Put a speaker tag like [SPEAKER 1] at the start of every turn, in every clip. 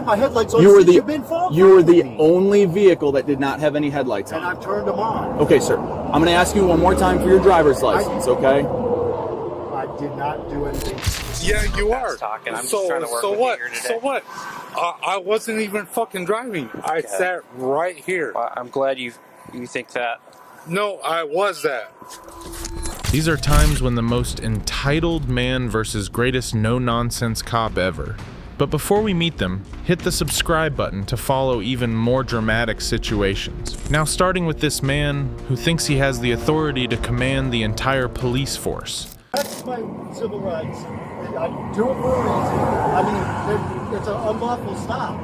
[SPEAKER 1] my headlights on.
[SPEAKER 2] You were the only vehicle that did not have any headlights on.
[SPEAKER 1] And I've turned them on.
[SPEAKER 2] Okay, sir. I'm going to ask you one more time for your driver's license, okay?
[SPEAKER 1] I did not do anything.
[SPEAKER 3] Yeah, you are.
[SPEAKER 4] Talking. I'm just trying to work with you here today.
[SPEAKER 3] So what? I wasn't even fucking driving. I sat right here.
[SPEAKER 4] Well, I'm glad you think that.
[SPEAKER 3] No, I was that.
[SPEAKER 5] These are times when the most entitled man versus greatest no-nonsense cop ever. But before we meet them, hit the subscribe button to follow even more dramatic situations. Now starting with this man who thinks he has the authority to command the entire police force.
[SPEAKER 1] That's my civil rights. I do it for a reason. I mean, it's an unlawful stop.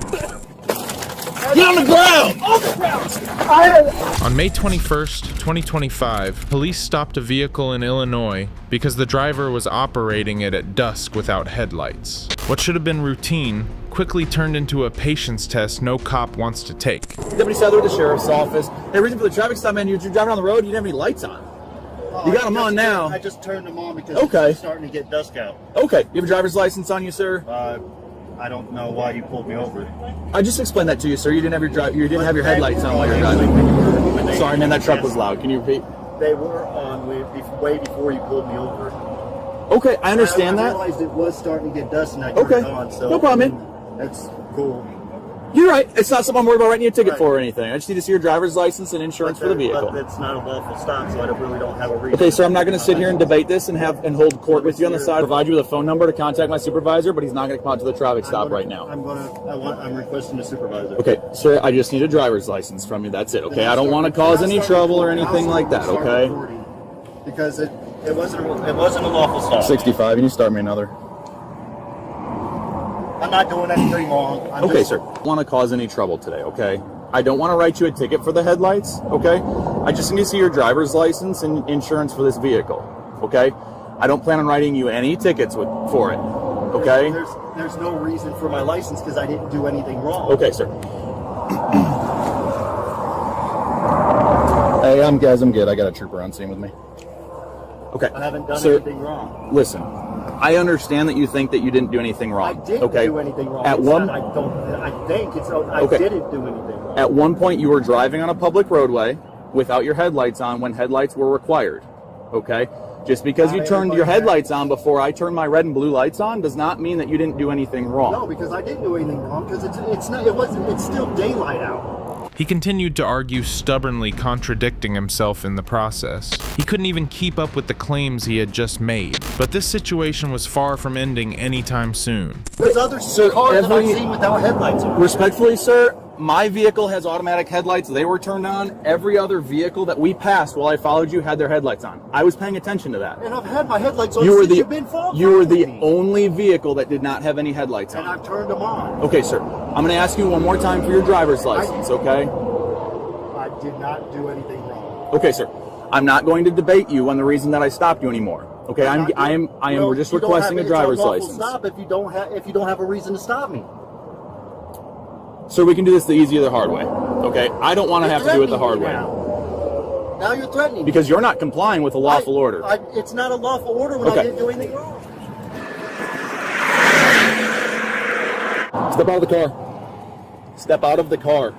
[SPEAKER 2] Get on the ground!
[SPEAKER 1] On the ground!
[SPEAKER 5] On May 21st, 2025, police stopped a vehicle in Illinois because the driver was operating it at dusk without headlights. What should have been routine quickly turned into a patience test no cop wants to take.
[SPEAKER 2] Deputy Sadler with the sheriff's office. Hey, reason for the traffic stop, man, you're driving on the road, you didn't have any lights on. You got them on now.
[SPEAKER 1] I just turned them on because it's starting to get dusk out.
[SPEAKER 2] Okay. You have a driver's license on you, sir?
[SPEAKER 1] I don't know why you pulled me over.
[SPEAKER 2] I just explained that to you, sir. You didn't have your headlights on while you're driving. Sorry, man, that truck was loud. Can you repeat?
[SPEAKER 1] They were on way before you pulled me over.
[SPEAKER 2] Okay, I understand that.
[SPEAKER 1] I realized it was starting to get dusk and I turned it on. So
[SPEAKER 2] no problem, man.
[SPEAKER 1] That's cool.
[SPEAKER 2] You're right. It's not something I'm worried about writing you a ticket for or anything. I just need to see your driver's license and insurance for the vehicle.
[SPEAKER 1] But it's not a lawful stop, so I really don't have a reason.
[SPEAKER 2] Okay, sir, I'm not going to sit here and debate this and hold court with you on the side. Provide you with a phone number to contact my supervisor, but he's not going to come out to the traffic stop right now.
[SPEAKER 1] I'm requesting a supervisor.
[SPEAKER 2] Okay, sir, I just need a driver's license from you. That's it, okay? I don't want to cause any trouble or anything like that, okay?
[SPEAKER 1] Because it wasn't a lawful stop.
[SPEAKER 2] 65, you need to start me another.
[SPEAKER 1] I'm not doing anything wrong.
[SPEAKER 2] Okay, sir. I don't want to cause any trouble today, okay? I don't want to write you a ticket for the headlights, okay? I just need to see your driver's license and insurance for this vehicle, okay? I don't plan on writing you any tickets for it, okay?
[SPEAKER 1] There's no reason for my license because I didn't do anything wrong.
[SPEAKER 2] Okay, sir. Hey, I'm good. I got a trooper on scene with me. Okay.
[SPEAKER 1] I haven't done anything wrong.
[SPEAKER 2] Listen, I understand that you think that you didn't do anything wrong.
[SPEAKER 1] I didn't do anything wrong.
[SPEAKER 2] I
[SPEAKER 1] didn't do anything wrong.
[SPEAKER 2] At one point, you were driving on a public roadway without your headlights on when headlights were required. Okay? Just because you turned your headlights on before I turned my red and blue lights on does not mean that you didn't do anything wrong.
[SPEAKER 1] No, because I didn't do anything wrong because it's still daylight out.
[SPEAKER 5] He continued to argue, stubbornly contradicting himself in the process. He couldn't even keep up with the claims he had just made. But this situation was far from ending anytime soon.
[SPEAKER 1] There's other cars that I've seen without headlights on.
[SPEAKER 2] Respectfully, sir, my vehicle has automatic headlights. They were turned on. Every other vehicle that we passed while I followed you had their headlights on. I was paying attention to that.
[SPEAKER 1] And I've had my headlights on
[SPEAKER 2] you've
[SPEAKER 1] been following
[SPEAKER 2] You were the only vehicle that did not have any headlights on.
[SPEAKER 1] And I've turned them on.
[SPEAKER 2] Okay, sir. I'm going to ask you one more time for your driver's license, okay?
[SPEAKER 1] I did not do anything wrong.
[SPEAKER 2] Okay, sir. I'm not going to debate you on the reason that I stopped you anymore. Okay, we're just requesting a driver's license.
[SPEAKER 1] Stop if you don't have a reason to stop me.
[SPEAKER 2] So we can do this the easy or the hard way. Okay, I don't want to have to do it the hard way.
[SPEAKER 1] Now you're threatening me.
[SPEAKER 2] Because you're not complying with a lawful order.
[SPEAKER 1] It's not a lawful order when I didn't do anything wrong.
[SPEAKER 2] Step out of the car. Step out of the car.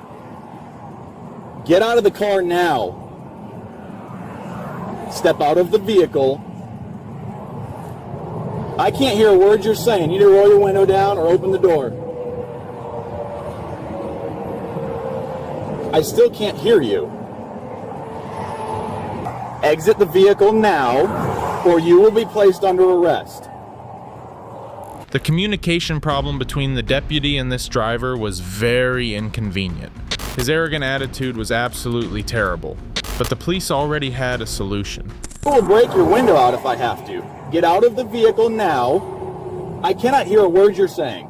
[SPEAKER 2] Get out of the car now. Step out of the vehicle. I can't hear a word you're saying. You need to roll your window down or open the door. I still can't hear you. Exit the vehicle now, or you will be placed under arrest.
[SPEAKER 5] The communication problem between the deputy and this driver was very inconvenient. His arrogant attitude was absolutely terrible, but the police already had a solution.
[SPEAKER 2] I will break your window out if I have to. Get out of the vehicle now. I cannot hear a word you're saying.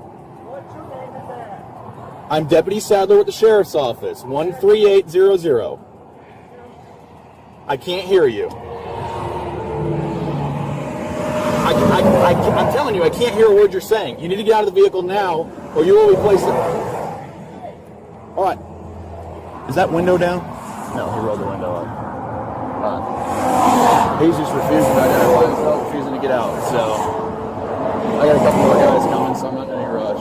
[SPEAKER 2] I'm Deputy Sadler with the Sheriff's Office, 13800. I can't hear you. I'm telling you, I can't hear a word you're saying. You need to get out of the vehicle now, or you will be placed in... All right. Is that window down? No, he rolled the window up. He's just refusing to get out, so... I got a couple more guys coming, so I'm not in any rush.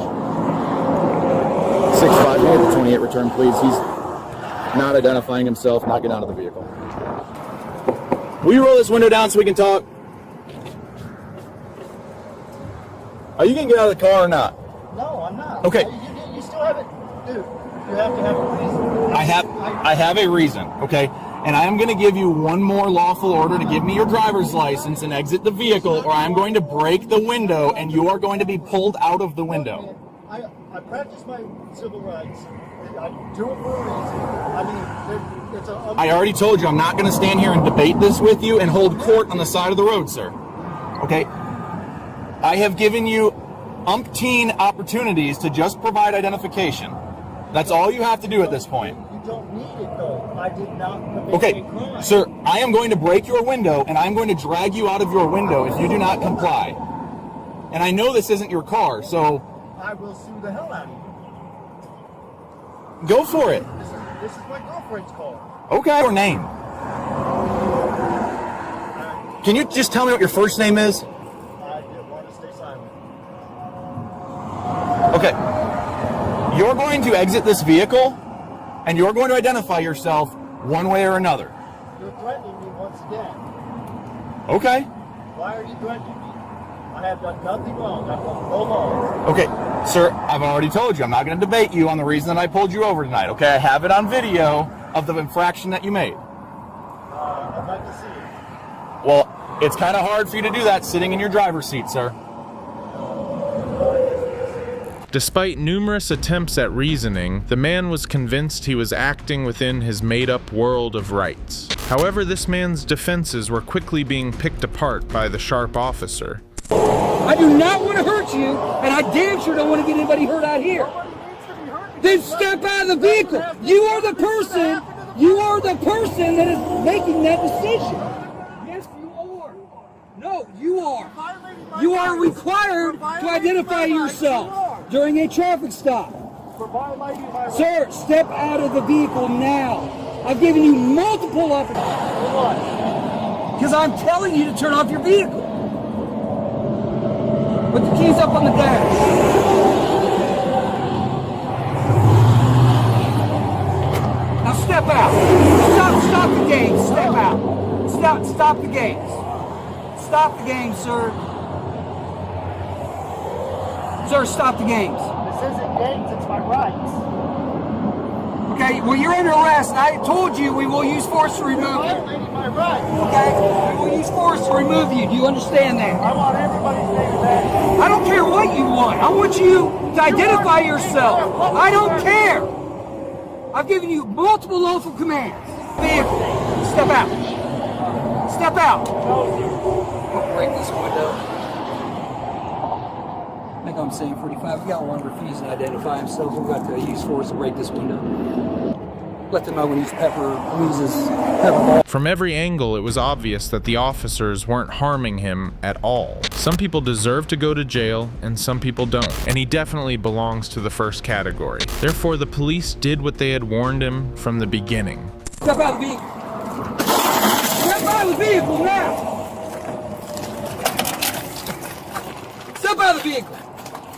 [SPEAKER 2] Can I have the 28 return, please? He's not identifying himself, not getting out of the vehicle. Will you roll this window down so we can talk? Are you going to get out of the car or not?
[SPEAKER 1] No, I'm not.
[SPEAKER 2] Okay.
[SPEAKER 1] You still have it. Dude, you have to have a reason.
[SPEAKER 2] I have a reason, okay? And I am going to give you one more lawful order to give me your driver's license and exit the vehicle, or I'm going to break the window and you are going to be pulled out of the window.
[SPEAKER 1] I practice my civil rights. I do it for a reason. I mean, it's a...
[SPEAKER 2] I already told you I'm not going to stand here and debate this with you and hold court on the side of the road, sir. Okay? I have given you umpteen opportunities to just provide identification. That's all you have to do at this point.
[SPEAKER 1] You don't need it, though. I did not commit
[SPEAKER 2] Okay,
[SPEAKER 1] a crime.
[SPEAKER 2] sir, I am going to break your window and I'm going to drag you out of your window if you do not comply. And I know this isn't your car, so...
[SPEAKER 1] I will sue the hell out of you.
[SPEAKER 2] Go for it.
[SPEAKER 1] This is my girlfriend's car.
[SPEAKER 2] Okay. Your name. Can you just tell me what your first name is?
[SPEAKER 1] I didn't want to stay silent.
[SPEAKER 2] Okay. You're going to exit this vehicle and you're going to identify yourself one way or another.
[SPEAKER 1] You're threatening me once again.
[SPEAKER 2] Okay.
[SPEAKER 1] Why are you threatening me? I have done nothing wrong. I've done no wrong.
[SPEAKER 2] Okay, sir, I've already told you I'm not going to debate you on the reason that I pulled you over tonight, okay? I have it on video of the infraction that you made.
[SPEAKER 1] I'd like to see it.
[SPEAKER 2] Well, it's kind of hard for you to do that sitting in your driver's seat, sir.
[SPEAKER 5] Despite numerous attempts at reasoning, the man was convinced he was acting within his made-up world of rights. However, this man's defenses were quickly being picked apart by the sharp officer.
[SPEAKER 6] I do not want to hurt you, and I damn sure don't want to get anybody hurt out here. Then step out of the vehicle. You are the person that is making that decision. Yes, you are. No, you are. You are required to identify yourself during a traffic stop. Sir, step out of the vehicle now. I've given you multiple opportunities. Because I'm telling you to turn off your vehicle. Put the keys up on the dash. Now step out. Stop the game. Step out. Stop the games. Stop the game, sir. Sir, stop the games.
[SPEAKER 1] This isn't games, it's my rights.
[SPEAKER 6] Okay, well, you're under arrest. I told you we will use force to remove you.
[SPEAKER 1] Violating my rights.
[SPEAKER 6] Okay? We will use force to remove you. Do you understand that?
[SPEAKER 1] I want everybody's name back.
[SPEAKER 6] I don't care what you want. I want you to identify yourself. I don't care. I've given you multiple lawful commands. Vehicle. Step out. Step out. I'll break this window. I think I'm saying 45. We got one refusing to identify himself. We've got to use force to break this window. Let them know when he's uses pepper ball.
[SPEAKER 5] From every angle, it was obvious that the officers weren't harming him at all. Some people deserve to go to jail, and some people don't. And he definitely belongs to the first category. Therefore, the police did what they had warned him from the beginning.
[SPEAKER 6] Step out of the vehicle. Step out of the vehicle now. Step out of the vehicle.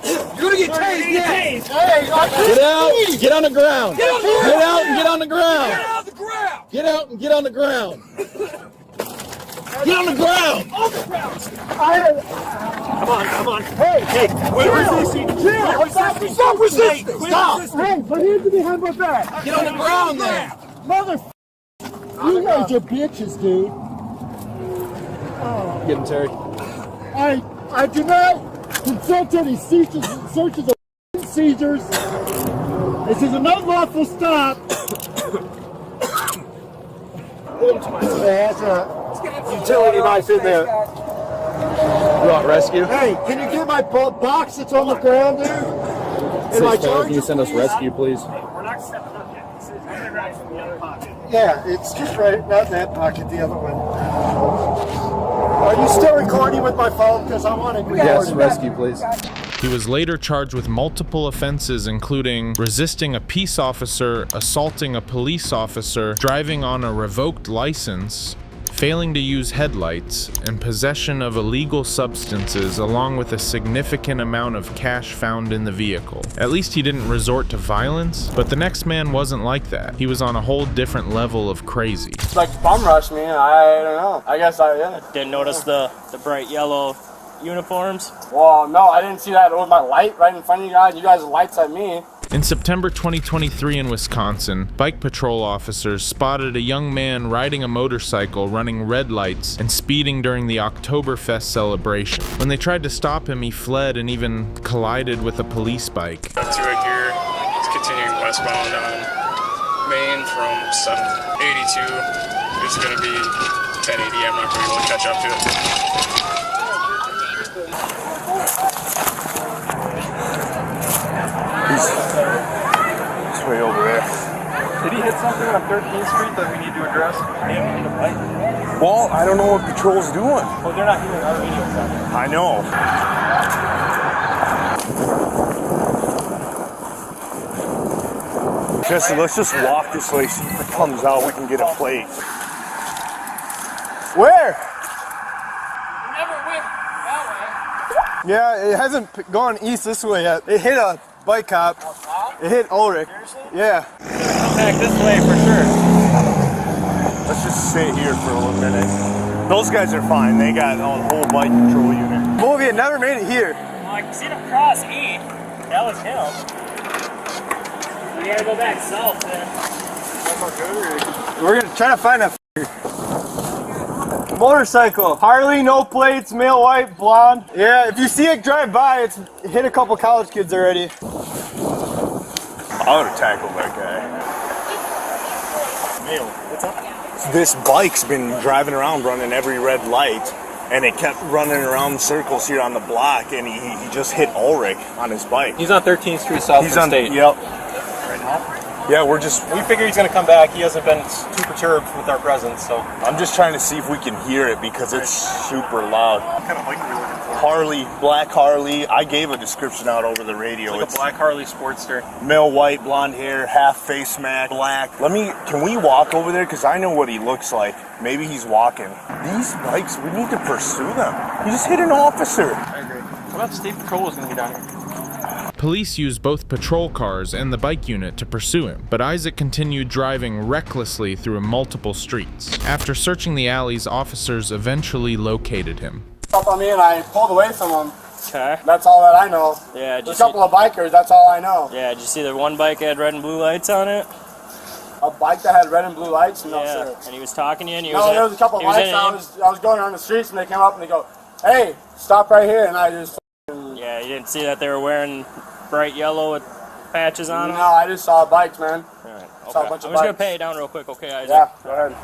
[SPEAKER 6] You're gonna get tased next.
[SPEAKER 1] Hey,
[SPEAKER 2] Get out! Get on the ground!
[SPEAKER 6] Get on the ground!
[SPEAKER 2] Get out and get on the ground!
[SPEAKER 6] Get out of the ground.
[SPEAKER 2] Get out and get on the ground! Get on the ground!
[SPEAKER 6] On the ground.
[SPEAKER 1] come on. Hey, we're resisting. Stop resisting. Stop. Hey, put hands behind my back.
[SPEAKER 2] Get on the ground there!
[SPEAKER 1] Mother, you guys are bitches, dude.
[SPEAKER 2] Get him, Terry.
[SPEAKER 1] I do not consent to any searches of seizures. This is an unlawful stop. There's a utility knife in there.
[SPEAKER 2] You want rescue?
[SPEAKER 1] Hey, can you get my box that's on the ground there? And my
[SPEAKER 2] Can you
[SPEAKER 1] charger,
[SPEAKER 2] send us
[SPEAKER 1] please?
[SPEAKER 2] rescue, please?
[SPEAKER 7] We're not stepping up yet. This is disregards from the other pocket.
[SPEAKER 1] Yeah, it's just right, not that pocket, the other one. Are you still recording with my phone? Because I want to record
[SPEAKER 2] Yes,
[SPEAKER 1] it.
[SPEAKER 2] rescue, please.
[SPEAKER 5] He was later charged with multiple offenses, including resisting a peace officer, assaulting a police officer, driving on a revoked license, failing to use headlights, and possession of illegal substances along with a significant amount of cash found in the vehicle. At least he didn't resort to violence, but the next man wasn't like that. He was on a whole different level of crazy.
[SPEAKER 8] It's like bum rush me, I don't know. I guess
[SPEAKER 4] Didn't notice the bright yellow uniforms?
[SPEAKER 8] Well, no, I didn't see that. It was my light right in front of you guys. You guys lights at me.
[SPEAKER 5] In September 2023 in Wisconsin, bike patrol officers spotted a young man riding a motorcycle running red lights and speeding during the Oktoberfest celebration. When they tried to stop him, he fled and even collided with a police bike.
[SPEAKER 9] To it here, it's continuing westbound on Main from 782. It's going to be 1080. I'm not going to be able to catch up to it.
[SPEAKER 10] He's way over there. Did he hit something on 13th Street that we need to address? Yeah, we need a bike. Well, I don't know what patrol's doing.
[SPEAKER 7] Well, they're not hearing our radio.
[SPEAKER 10] I know. Jesse, let's just walk this way, see if it comes out, we can get a plate. Where?
[SPEAKER 7] We never went that way.
[SPEAKER 10] Yeah, it hasn't gone east this way yet. It hit a bike cop. It hit Ulrich.
[SPEAKER 7] Seriously?
[SPEAKER 10] Yeah.
[SPEAKER 7] Come back this way for sure.
[SPEAKER 10] Let's just sit here for a little minute. Those guys are fine. They got a whole bike patrol unit. Well, we had never made it here.
[SPEAKER 7] Well, I can see the cross E. That was him. We gotta go back south then.
[SPEAKER 10] We're gonna try to find a motorcycle. Harley, no plates, male white, blonde. Yeah, if you see it drive by, it's hit a couple college kids already. I would have tackled that guy. Neil, what's up? This bike's been driving around running every red light, and it kept running around circles here on the block, and he just hit Ulrich on his bike.
[SPEAKER 11] He's on 13th Street South
[SPEAKER 10] He's on
[SPEAKER 11] State.
[SPEAKER 10] Yep.
[SPEAKER 11] Right now?
[SPEAKER 10] Yeah, we
[SPEAKER 11] figure he's going to come back. He hasn't been too perturbed with our presence, so.
[SPEAKER 10] I'm just trying to see if we can hear it because it's super loud. What kind of bike are we looking for? Harley, black Harley. I gave a description out over the radio.
[SPEAKER 11] It's like a black Harley Sportster.
[SPEAKER 10] Male white, blonde hair, half face mask, black. Can we walk over there? Because I know what he looks like. Maybe he's walking. These bikes, we need to pursue them. He just hit an officer.
[SPEAKER 11] I agree. What about the state patrol is going to be down here?
[SPEAKER 5] Police used both patrol cars and the bike unit to pursue him, but Isaac continued driving recklessly through multiple streets. After searching the alleys, officers eventually located him.
[SPEAKER 8] Up on me and I pulled away from him.
[SPEAKER 4] Okay.
[SPEAKER 8] That's all that I know.
[SPEAKER 4] Yeah,
[SPEAKER 8] There's a couple of bikers, that's all I know.
[SPEAKER 4] Yeah, did you see the one bike that had red and blue lights on it?
[SPEAKER 8] A bike that had red and blue lights? No,
[SPEAKER 4] Yeah,
[SPEAKER 8] sir.
[SPEAKER 4] and he was talking to you and
[SPEAKER 8] No, there was a couple of lights. I was going around the streets and they came up and they go, hey, stop right here. And I just...
[SPEAKER 4] Yeah, you didn't see that they were wearing bright yellow with patches on them?
[SPEAKER 8] No, I just saw bikes, man.
[SPEAKER 4] Alright, okay.
[SPEAKER 8] Saw a
[SPEAKER 4] I'm
[SPEAKER 8] bunch
[SPEAKER 4] just
[SPEAKER 8] of
[SPEAKER 4] going to
[SPEAKER 8] bikes.
[SPEAKER 4] pay it down real quick, okay, Isaac?
[SPEAKER 8] Yeah, go ahead.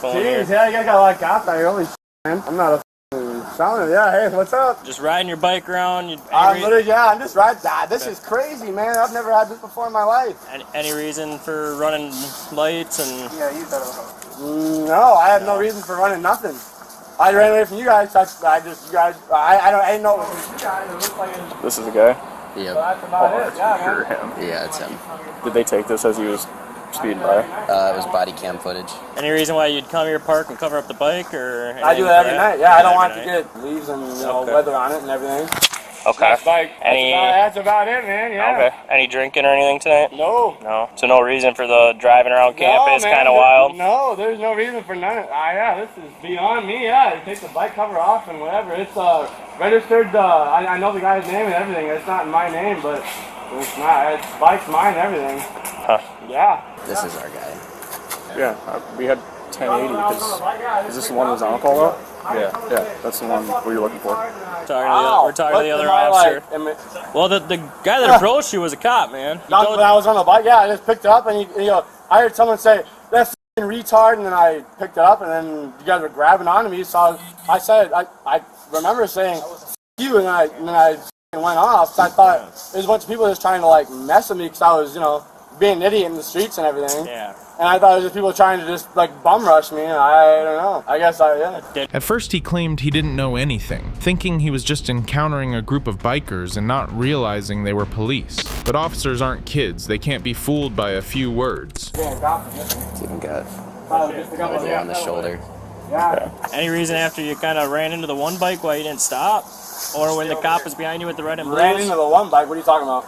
[SPEAKER 4] Phone here.
[SPEAKER 8] Jeez, yeah, you guys got a lot of cops out here. Holy shit, man. I'm not a sound. Yeah, hey, what's up?
[SPEAKER 4] Just riding your bike around.
[SPEAKER 8] I'm just riding. This is crazy, man. I've never had this before in my life.
[SPEAKER 4] Any reason for running lights and...
[SPEAKER 8] Yeah, you better. No, I have no reason for running nothing. I ran away from you guys. I didn't know it was you guys. It looked like it.
[SPEAKER 10] This is the guy?
[SPEAKER 12] Yeah.
[SPEAKER 8] That's about it. Yeah, man.
[SPEAKER 12] Yeah, it's him.
[SPEAKER 10] Did they take this as he was speeding by?
[SPEAKER 12] It was body cam footage.
[SPEAKER 4] Any reason why you'd come here, park, and cover up the bike, or?
[SPEAKER 8] I do that every night. Yeah, I don't want to get leaves and weather on it and everything.
[SPEAKER 4] Okay.
[SPEAKER 8] That's about it, man. Yeah.
[SPEAKER 4] Okay. Any drinking or anything tonight?
[SPEAKER 8] No.
[SPEAKER 4] No. So no reason for the driving around campus, kind of wild.
[SPEAKER 8] No, there's no reason for none. Yeah, this is beyond me. Yeah, take the bike cover off and whatever. It's registered. I know the guy's name and everything. It's not in my name, but it's not. It's bike's mine and everything.
[SPEAKER 4] Huh.
[SPEAKER 8] Yeah.
[SPEAKER 12] This is our guy.
[SPEAKER 10] Yeah, we had 1080. Is this the one with alcohol out? Yeah, that's the one we're looking for.
[SPEAKER 4] We're talking to the other officer. Well, the guy that approached you was a cop, man.
[SPEAKER 8] When I was on the bike, yeah, I just picked it up and I heard someone say, "That f***ing retard," and then I picked it up and then you guys were grabbing onto me, so I said, I remember saying, "F*** you," and then I went off, so I thought there was a bunch of people just trying to like mess with me because I was, being an idiot in the streets and everything.
[SPEAKER 4] Yeah.
[SPEAKER 8] And I thought it was just people trying to just like bum rush me, and I don't know. I guess
[SPEAKER 5] At first he claimed he didn't know anything, thinking he was just encountering a group of bikers and not realizing they were police. But officers aren't kids, they can't be fooled by a few words.
[SPEAKER 12] It's even got on the shoulder.
[SPEAKER 8] Yeah.
[SPEAKER 4] Any reason after you kind of ran into the one bike why you didn't stop? Or when the cop was behind you with the red and blue?
[SPEAKER 8] Ran into the one bike. What are you talking about?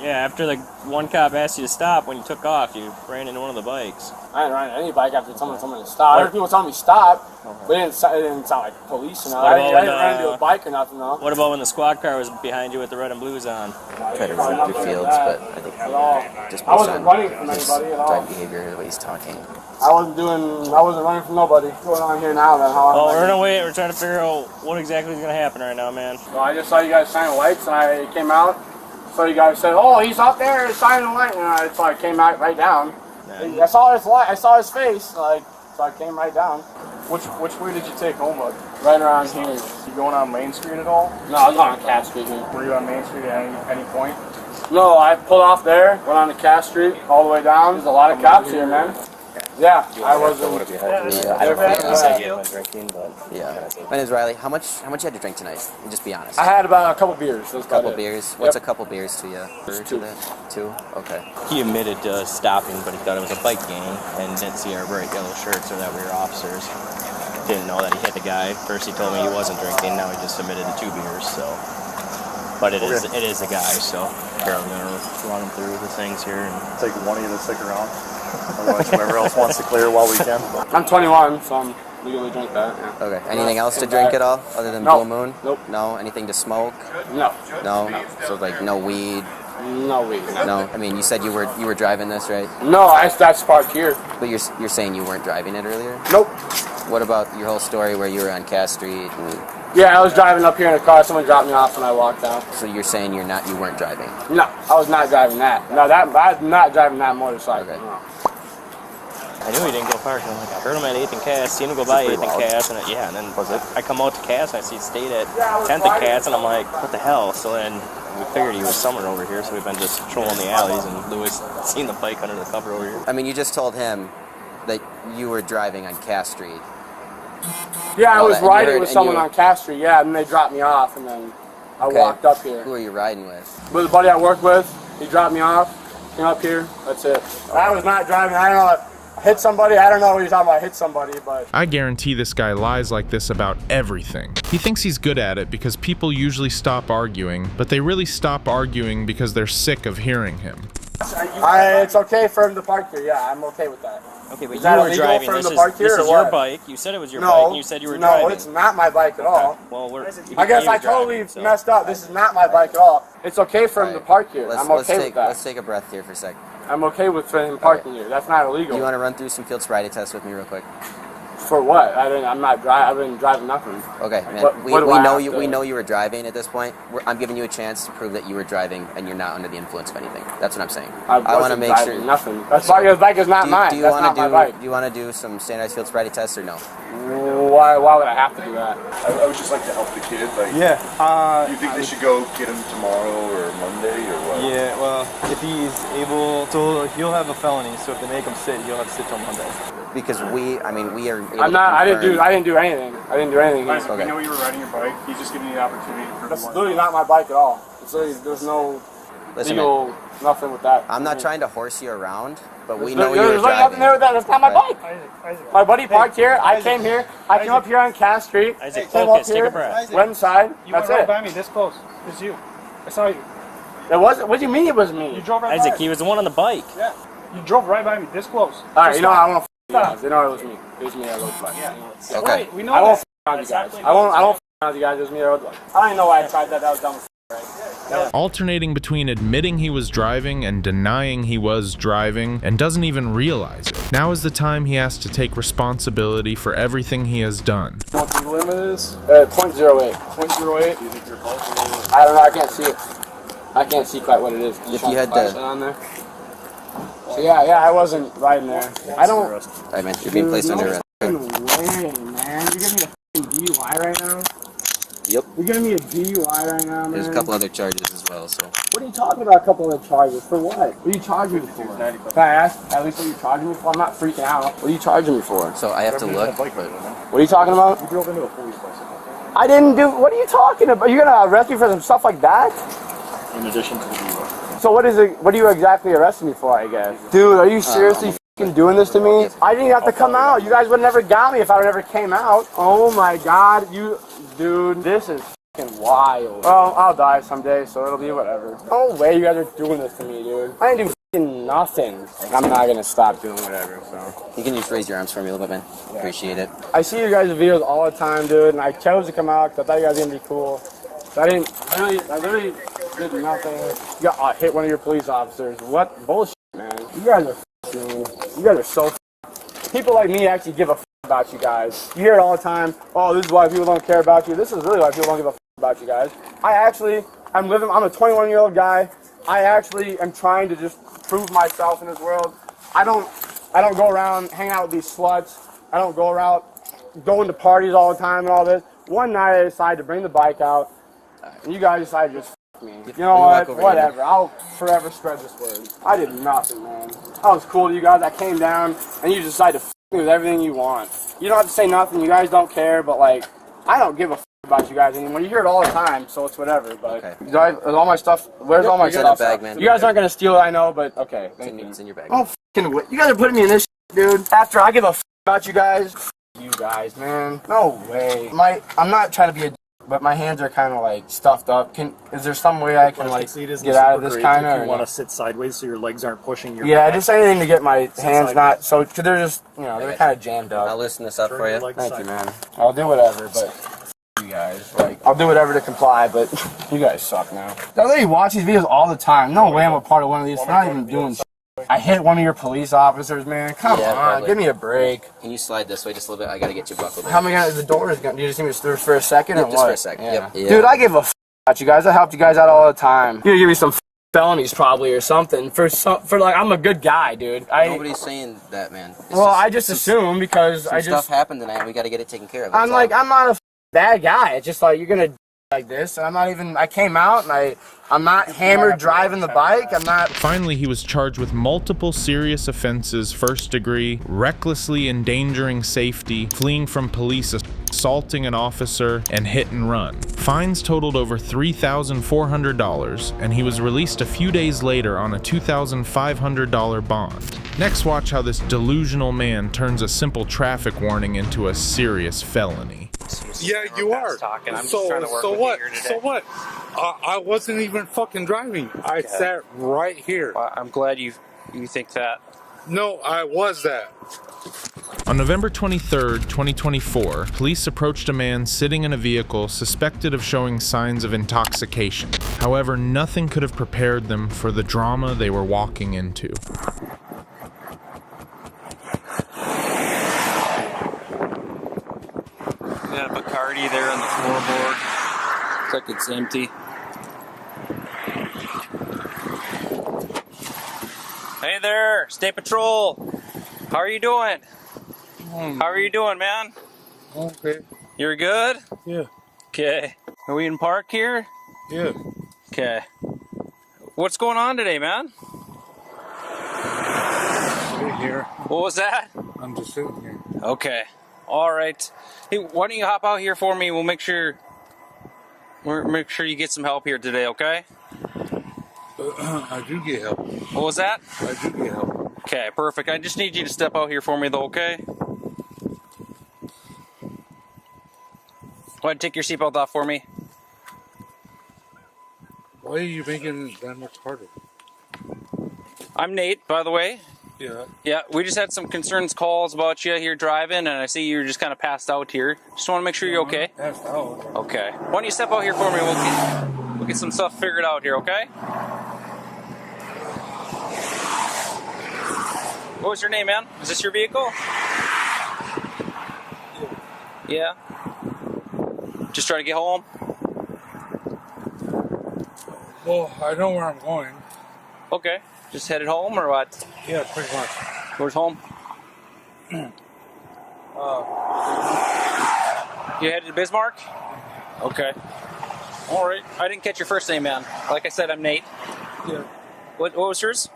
[SPEAKER 4] Yeah, after the one cop asked you to stop, when you took off, you ran into one of the bikes.
[SPEAKER 8] I didn't run into any bike after someone told me to stop. I heard people telling me stop, but it didn't sound like police. You know? I didn't run into a bike or nothing, though.
[SPEAKER 4] What about when the squad car was behind you with the red and blues on?
[SPEAKER 12] Try to run through fields, but I think just
[SPEAKER 8] I
[SPEAKER 12] based
[SPEAKER 8] wasn't
[SPEAKER 12] on
[SPEAKER 8] running from
[SPEAKER 12] his
[SPEAKER 8] anybody at all.
[SPEAKER 12] drive behavior, the way he's talking.
[SPEAKER 8] I wasn't running from nobody. What's going on here now, then?
[SPEAKER 4] Oh, we're in a way. We're trying to figure out what exactly is going to happen right now, man.
[SPEAKER 8] Well, I just saw you guys signing lights, and I came out. So you guys said, "Oh, he's out there signing a light," and so I came out right down. I saw his light. I saw his face. So I came right down.
[SPEAKER 11] Which way did you take home, bud?
[SPEAKER 8] Right around here.
[SPEAKER 11] You going on Main Street at all?
[SPEAKER 8] No, I was on Cass Street here.
[SPEAKER 11] Were you on Main Street at any point?
[SPEAKER 8] No, I pulled off there, went on to Cass Street, all the way down. There's a lot of cops here, man. Yeah, I wasn't.
[SPEAKER 12] Yeah, I don't think you said you had been drinking, but yeah. My name's Riley. How much you had to drink tonight? Just be honest.
[SPEAKER 8] I had about a couple beers.
[SPEAKER 12] A couple beers. What's a couple beers to you?
[SPEAKER 8] Two.
[SPEAKER 12] Two? Okay.
[SPEAKER 4] He admitted to stopping, but he thought it was a bike gang and didn't see our bright yellow shirts or that we were officers. Didn't know that he hit the guy. First he told me he wasn't drinking. Now he just admitted to 2 beers. So, but it is a guy. So we're gonna run him through the things here and
[SPEAKER 10] take one of you to stick around. Otherwise, whoever else wants to clear while we can.
[SPEAKER 8] I'm 21, so I'm legally drink that. Yeah.
[SPEAKER 12] Okay. Anything else to drink at all other than Blue Moon?
[SPEAKER 8] Nope.
[SPEAKER 12] No. Anything to smoke?
[SPEAKER 8] No.
[SPEAKER 12] No. So like no weed.
[SPEAKER 8] No weed.
[SPEAKER 12] No. I mean, you said you were driving this, right?
[SPEAKER 8] No, that's parked here.
[SPEAKER 12] But you're saying you weren't driving it earlier?
[SPEAKER 8] Nope.
[SPEAKER 12] What about your whole story where you were on Cass Street?
[SPEAKER 8] Yeah, I was driving up here in a car. Someone dropped me off and I walked out.
[SPEAKER 12] So you're saying you weren't driving?
[SPEAKER 8] No, I was not driving that. No, I'm not driving that motorcycle. Okay. No.
[SPEAKER 4] I knew he didn't go park. I'm like, I heard him at 8th and Cass, seen him go by 8th and Cass, and and then I come out to Cass and I see it stayed at 10th and Cass, and I'm like, what the hell? So then we figured he was somewhere over here, so we've been just trolling the alleys, and Louis seen the bike under the cover over here.
[SPEAKER 12] I mean, you just told him that you were driving on Cass Street.
[SPEAKER 8] Yeah, I was riding with someone on Cass Street, yeah, and they dropped me off, and then I walked up here.
[SPEAKER 12] Who are you riding with?
[SPEAKER 8] With a buddy I work with. He dropped me off, came up here, that's it. I was not driving, I don't know. Hit somebody, I don't know what you're talking about, hit somebody, but...
[SPEAKER 5] I guarantee this guy lies like this about everything. He thinks he's good at it because people usually stop arguing, but they really stop arguing because they're sick of hearing him.
[SPEAKER 8] It's okay for him to park here, yeah, I'm okay with that.
[SPEAKER 4] Okay, but you were driving, this is your bike, you said it was your bike, and you said you were driving.
[SPEAKER 8] No, it's not my bike at all.
[SPEAKER 4] Well,
[SPEAKER 8] I guess I totally messed up, this is not my bike at all. It's okay for him to park here, I'm okay with that.
[SPEAKER 12] Let's take a breath here for a sec.
[SPEAKER 8] I'm okay with him parking here. That's not illegal.
[SPEAKER 12] Do you want to run through some field sobriety tests with me real quick?
[SPEAKER 8] For what? I'm not driving. I've been driving nothing.
[SPEAKER 12] Okay, man. We know you were driving at this point. I'm giving you a chance to prove that you were driving and you're not under the influence of anything. That's what I'm saying. I want to make sure.
[SPEAKER 8] Nothing. That's why his bike is not mine. That's not my bike.
[SPEAKER 12] Do you want to do some standardized field sobriety tests or no?
[SPEAKER 8] Why would I have to do that?
[SPEAKER 10] I would just like to help the kid. Like,
[SPEAKER 11] yeah.
[SPEAKER 10] Do you think they should go get him tomorrow or Monday or what?
[SPEAKER 11] Yeah. Well, if he's able, so he'll have a felony. So if they make him sit, he'll have to sit till Monday.
[SPEAKER 12] Because we are.
[SPEAKER 11] I
[SPEAKER 8] didn't do anything. I didn't do anything.
[SPEAKER 11] Okay. We know you were riding your bike. He's just giving you the opportunity to prove.
[SPEAKER 8] That's literally not my bike at all. It's literally, there's no legal nothing with that.
[SPEAKER 12] I'm not trying to horse you around, but we know you were driving.
[SPEAKER 8] There's nothing there with that. That's not my bike. My buddy parked here. I came here. I came up here on Cass Street.
[SPEAKER 4] Isaac,
[SPEAKER 8] came
[SPEAKER 4] focus.
[SPEAKER 8] up here.
[SPEAKER 4] Take a breath.
[SPEAKER 8] Went inside. That's it.
[SPEAKER 11] You went right by me this close. It's you. I saw you.
[SPEAKER 8] It wasn't. What do you mean it was me?
[SPEAKER 11] You drove right
[SPEAKER 4] Isaac,
[SPEAKER 11] by
[SPEAKER 4] he was the one on the bike.
[SPEAKER 11] Yeah. You drove right by me this close.
[SPEAKER 8] All right. You know I won't. They know it was me. It was me that looked like.
[SPEAKER 11] Yeah.
[SPEAKER 12] Okay.
[SPEAKER 11] We know
[SPEAKER 8] I won't
[SPEAKER 11] that.
[SPEAKER 8] you guys. I won't you guys. It was me that looked like. I don't even know why I tried that. That was dumb. Right?
[SPEAKER 5] Alternating between admitting he was driving and denying he was driving and doesn't even realize it. Now is the time he has to take responsibility for everything he has done.
[SPEAKER 11] You know what the limit is?
[SPEAKER 8] 0.08.
[SPEAKER 11] 0.08? Do you think you're close?
[SPEAKER 8] I don't know. I can't see it. I can't see quite what it is.
[SPEAKER 12] If you had to...
[SPEAKER 8] on there. So yeah, I wasn't riding there. I don't...
[SPEAKER 12] Alright, man. You're being placed under arrest.
[SPEAKER 8] No way, man. You're giving me a DUI right now?
[SPEAKER 12] Yep.
[SPEAKER 8] You're giving me a DUI right now, man?
[SPEAKER 12] There's a couple other charges as well, so...
[SPEAKER 8] What are you talking about, a couple of charges? For what? What are you charging me for? Can I ask at least what you're charging me for? I'm not freaking out. What are you charging me for?
[SPEAKER 12] So I have to look, but...
[SPEAKER 8] What are you talking about?
[SPEAKER 11] You drove into a police bicycle.
[SPEAKER 8] I didn't do... What are you talking about? You're gonna arrest me for some stuff like that?
[SPEAKER 11] In addition to the DUI.
[SPEAKER 8] So what is it? What are you exactly arresting me for, I guess? Dude, are you seriously doing this to me? I didn't have to come out. You guys would have never got me if I would never came out. Oh my God, dude, this is fucking wild. Well, I'll die someday, so it'll be whatever. No way you guys are doing this to me, dude. I didn't do fucking nothing. I'm not gonna stop doing whatever, so.
[SPEAKER 12] You can just raise your arms for me a little bit, man. Yeah. Appreciate it.
[SPEAKER 8] I see you guys' videos all the time, dude, and I chose to come out because I thought you guys were gonna be cool. So I literally did nothing. I hit one of your police officers. What bullshit, man? You guys are you guys are so people like me actually give a about you guys. You hear it all the time. Oh, this is why people don't care about you. This is really why people don't give a about you guys. I'm a 21-year-old guy. I actually am trying to just prove myself in this world. I don't go around hanging out with these sluts. I don't go around going to parties all the time and all this. One night I decided to bring the bike out, and you guys decided to just me. You know what? Whatever. I'll forever spread this word. I did nothing, man. I was cool to you guys. I came down, and you decided to me with everything you want. You don't have to say nothing. You guys don't care, but like, I don't give a about you guys anymore. You hear it all the time, so it's whatever. But okay. All my stuff. Where's all my stuff?
[SPEAKER 12] Bag, man.
[SPEAKER 8] You guys aren't gonna steal it, I know, but okay.
[SPEAKER 12] It's in your bag.
[SPEAKER 8] Oh, you guys are putting me in this, dude. After I give a about you guys. You guys, man. No way. I'm not trying to be a. But my hands are kind of like stuffed up. Is there some way I can like get out of this kind of?
[SPEAKER 13] You want to sit sideways so your legs aren't pushing your.
[SPEAKER 8] Yeah, just anything to get my hands not so. Cause they're just they're kind of jammed up.
[SPEAKER 12] I'll loosen this up for you.
[SPEAKER 8] Thank you, man. I'll do whatever, but you guys I'll do whatever to comply. But you guys suck now. I literally watch these videos all the time. No way I'm a part of one of these. I'm not even doing. I hit one of your police officers, man. Come on, give me a break.
[SPEAKER 12] Can you slide this way just a little bit? I gotta get you buckled in.
[SPEAKER 8] How am I gonna? The door is gonna. Do you just need me through for a second or what?
[SPEAKER 12] Just for a second. Yeah. Yep.
[SPEAKER 8] Dude, I give a about you guys. I helped you guys out all the time. You're gonna give me some felonies probably or something for like I'm a good guy, dude.
[SPEAKER 12] Nobody's saying that, man.
[SPEAKER 8] I just assume because
[SPEAKER 12] stuff happened tonight. We got to get it taken care of.
[SPEAKER 8] I'm not a bad guy. It's just like you're gonna like this, and I'm not even. I came out and I'm not hammered driving the bike. I'm not.
[SPEAKER 5] Finally, he was charged with multiple serious offenses: first degree, recklessly endangering safety, fleeing from police, assaulting an officer, and hit and run. Fines totaled over $3,400, and he was released a few days later on a $2,500 bond. Next, watch how this delusional man turns a simple traffic warning into a serious felony.
[SPEAKER 3] Yeah, you are. So what? I wasn't even fucking driving. I sat right here.
[SPEAKER 7] Well, I'm glad you think that.
[SPEAKER 3] No, I was that.
[SPEAKER 5] On November 23rd, 2024, police approached a man sitting in a vehicle suspected of showing signs of intoxication. However, nothing could have prepared them for the drama they were walking into.
[SPEAKER 7] Got a Bacardi there on the floorboard. Looks like it's empty. Hey there, State Patrol. How are you doing? How are you doing, man?
[SPEAKER 3] Okay.
[SPEAKER 7] You're good?
[SPEAKER 3] Yeah.
[SPEAKER 7] Okay. Are we in park here?
[SPEAKER 3] Yeah.
[SPEAKER 7] Okay. What's going on today, man?
[SPEAKER 3] Sitting here.
[SPEAKER 7] What was that?
[SPEAKER 3] I'm just sitting here.
[SPEAKER 7] Okay. All right. Hey, why don't you hop out here for me? We'll make sure you get some help here today, okay?
[SPEAKER 3] I do get help.
[SPEAKER 7] What was that?
[SPEAKER 3] I do get help.
[SPEAKER 7] Okay, perfect. I just need you to step out here for me, though, okay? Go ahead and take your seatbelt off for me.
[SPEAKER 3] Why are you making it that much harder?
[SPEAKER 7] I'm Nate, by the way.
[SPEAKER 3] Yeah.
[SPEAKER 7] Yeah, we just had some concerns calls about you here driving, and I see you're just kind of passed out here. Just want to make sure you're okay.
[SPEAKER 3] Passed out.
[SPEAKER 7] Okay. Why don't you step out here for me? We'll get some stuff figured out here, okay? What was your name, man? Is this your vehicle? Yeah. Just trying to get home?
[SPEAKER 3] Well, I know where I'm going.
[SPEAKER 7] Okay. Just headed home or what?
[SPEAKER 3] Yeah, pretty much.
[SPEAKER 7] Where's home? You headed to Bismarck? Okay. All right. I didn't catch your first name, man. Like I said, I'm Nate.
[SPEAKER 3] Yeah.
[SPEAKER 7] What was yours?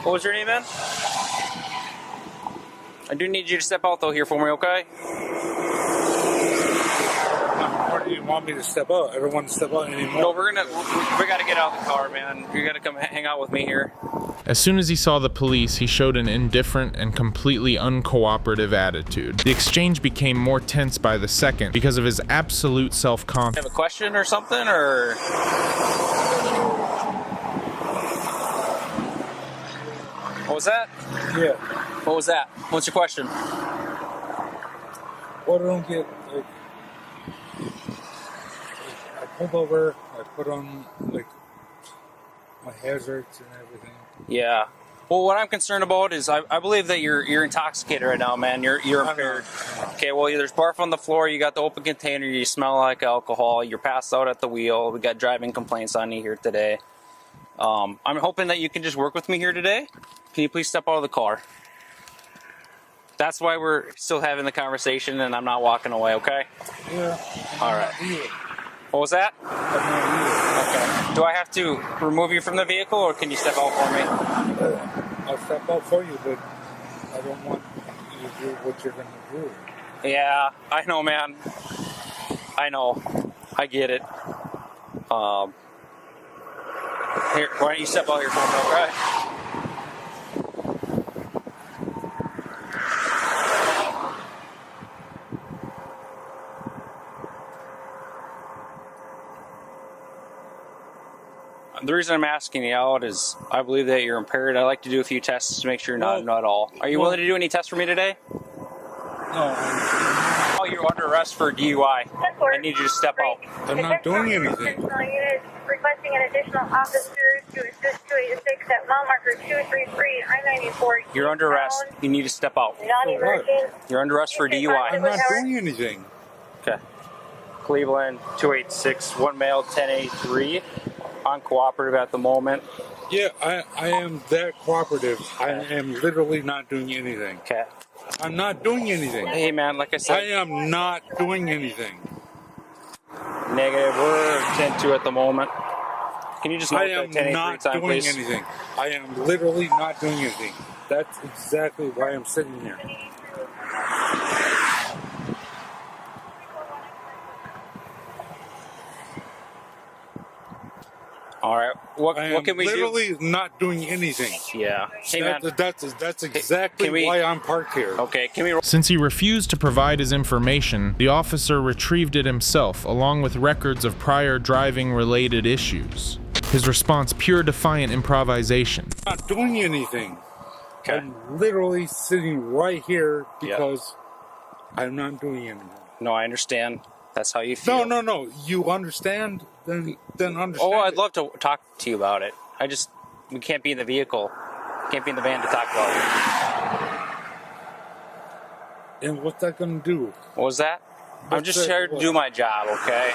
[SPEAKER 7] What was your name, man? I do need you to step out, though, here for me, okay?
[SPEAKER 3] What do you want me to step out. I don't want to step out anymore.
[SPEAKER 7] No, we got to get out of the car, man. You got to come hang out with me here.
[SPEAKER 5] As soon as he saw the police, he showed an indifferent and completely uncooperative attitude. The exchange became more tense by the second because of his absolute self-confidence.
[SPEAKER 7] Have a question or something, or? What was that?
[SPEAKER 3] Yeah.
[SPEAKER 7] What was that? What's your question?
[SPEAKER 3] What I don't get, like, I pulled over, I put on, like, my hazards and everything.
[SPEAKER 7] Yeah. Well, what I'm concerned about is I believe that you're intoxicated right now, man. You're impaired. Okay, well, there's barf on the floor. You got the open container. You smell like alcohol. You're passed out at the wheel. We got driving complaints on you here today. I'm hoping that you can just work with me here today. Can you please step out of the car? That's why we're still having the conversation, and I'm not walking away, okay?
[SPEAKER 3] Yeah.
[SPEAKER 7] All right. What was that? Okay. Do I have to remove you from the vehicle, or can you step out for me?
[SPEAKER 3] I'll step out for you, but I don't want you to do what you're going to do.
[SPEAKER 7] Yeah, I know, man. I know. I get it. Here, why don't you step out here for me, okay? The reason I'm asking you out is I believe that you're impaired. I like to do a few tests to make sure you're not at all. Are you willing to do any tests for me today?
[SPEAKER 3] No.
[SPEAKER 7] Oh, you're under arrest for DUI. I need you to step out.
[SPEAKER 3] I'm not doing anything.
[SPEAKER 14] Requesting an additional officer to assist 286 at mile marker 233 I-94.
[SPEAKER 7] You're under arrest. You need to step out.
[SPEAKER 14] Non-emergent.
[SPEAKER 7] You're under arrest for DUI.
[SPEAKER 3] I'm not doing anything.
[SPEAKER 7] Okay. Cleveland 286, one male 1083. Uncooperative at the moment.
[SPEAKER 3] Yeah, I am that cooperative. I am literally not doing anything.
[SPEAKER 7] Okay.
[SPEAKER 3] I'm not doing anything.
[SPEAKER 7] Hey, man, like I said,
[SPEAKER 3] I am not doing anything.
[SPEAKER 7] Negative. We're 10-2 at the moment. Can you just note
[SPEAKER 3] I am
[SPEAKER 7] that 10-8
[SPEAKER 3] not
[SPEAKER 7] time,
[SPEAKER 3] doing
[SPEAKER 7] please?
[SPEAKER 3] anything. I am literally not doing anything. That's exactly why I'm sitting here.
[SPEAKER 7] All right. What can we do?
[SPEAKER 3] Literally not doing anything.
[SPEAKER 7] Yeah. Hey, man.
[SPEAKER 3] That's exactly why I'm parked here.
[SPEAKER 7] Okay. Can we?
[SPEAKER 5] Since he refused to provide his information, the officer retrieved it himself, along with records of prior driving-related issues. His response, pure defiant improvisation.
[SPEAKER 3] I'm not doing anything.
[SPEAKER 7] Okay.
[SPEAKER 3] I'm literally sitting right here because I'm not doing anything.
[SPEAKER 7] No, I understand. That's how you feel.
[SPEAKER 3] No. You understand? Then understand.
[SPEAKER 7] Oh, I'd love to talk to you about it. We can't be in the vehicle. Can't be in the van to talk about it.
[SPEAKER 3] And what's that going to do?
[SPEAKER 7] What was that? I'm just here to do my job, okay?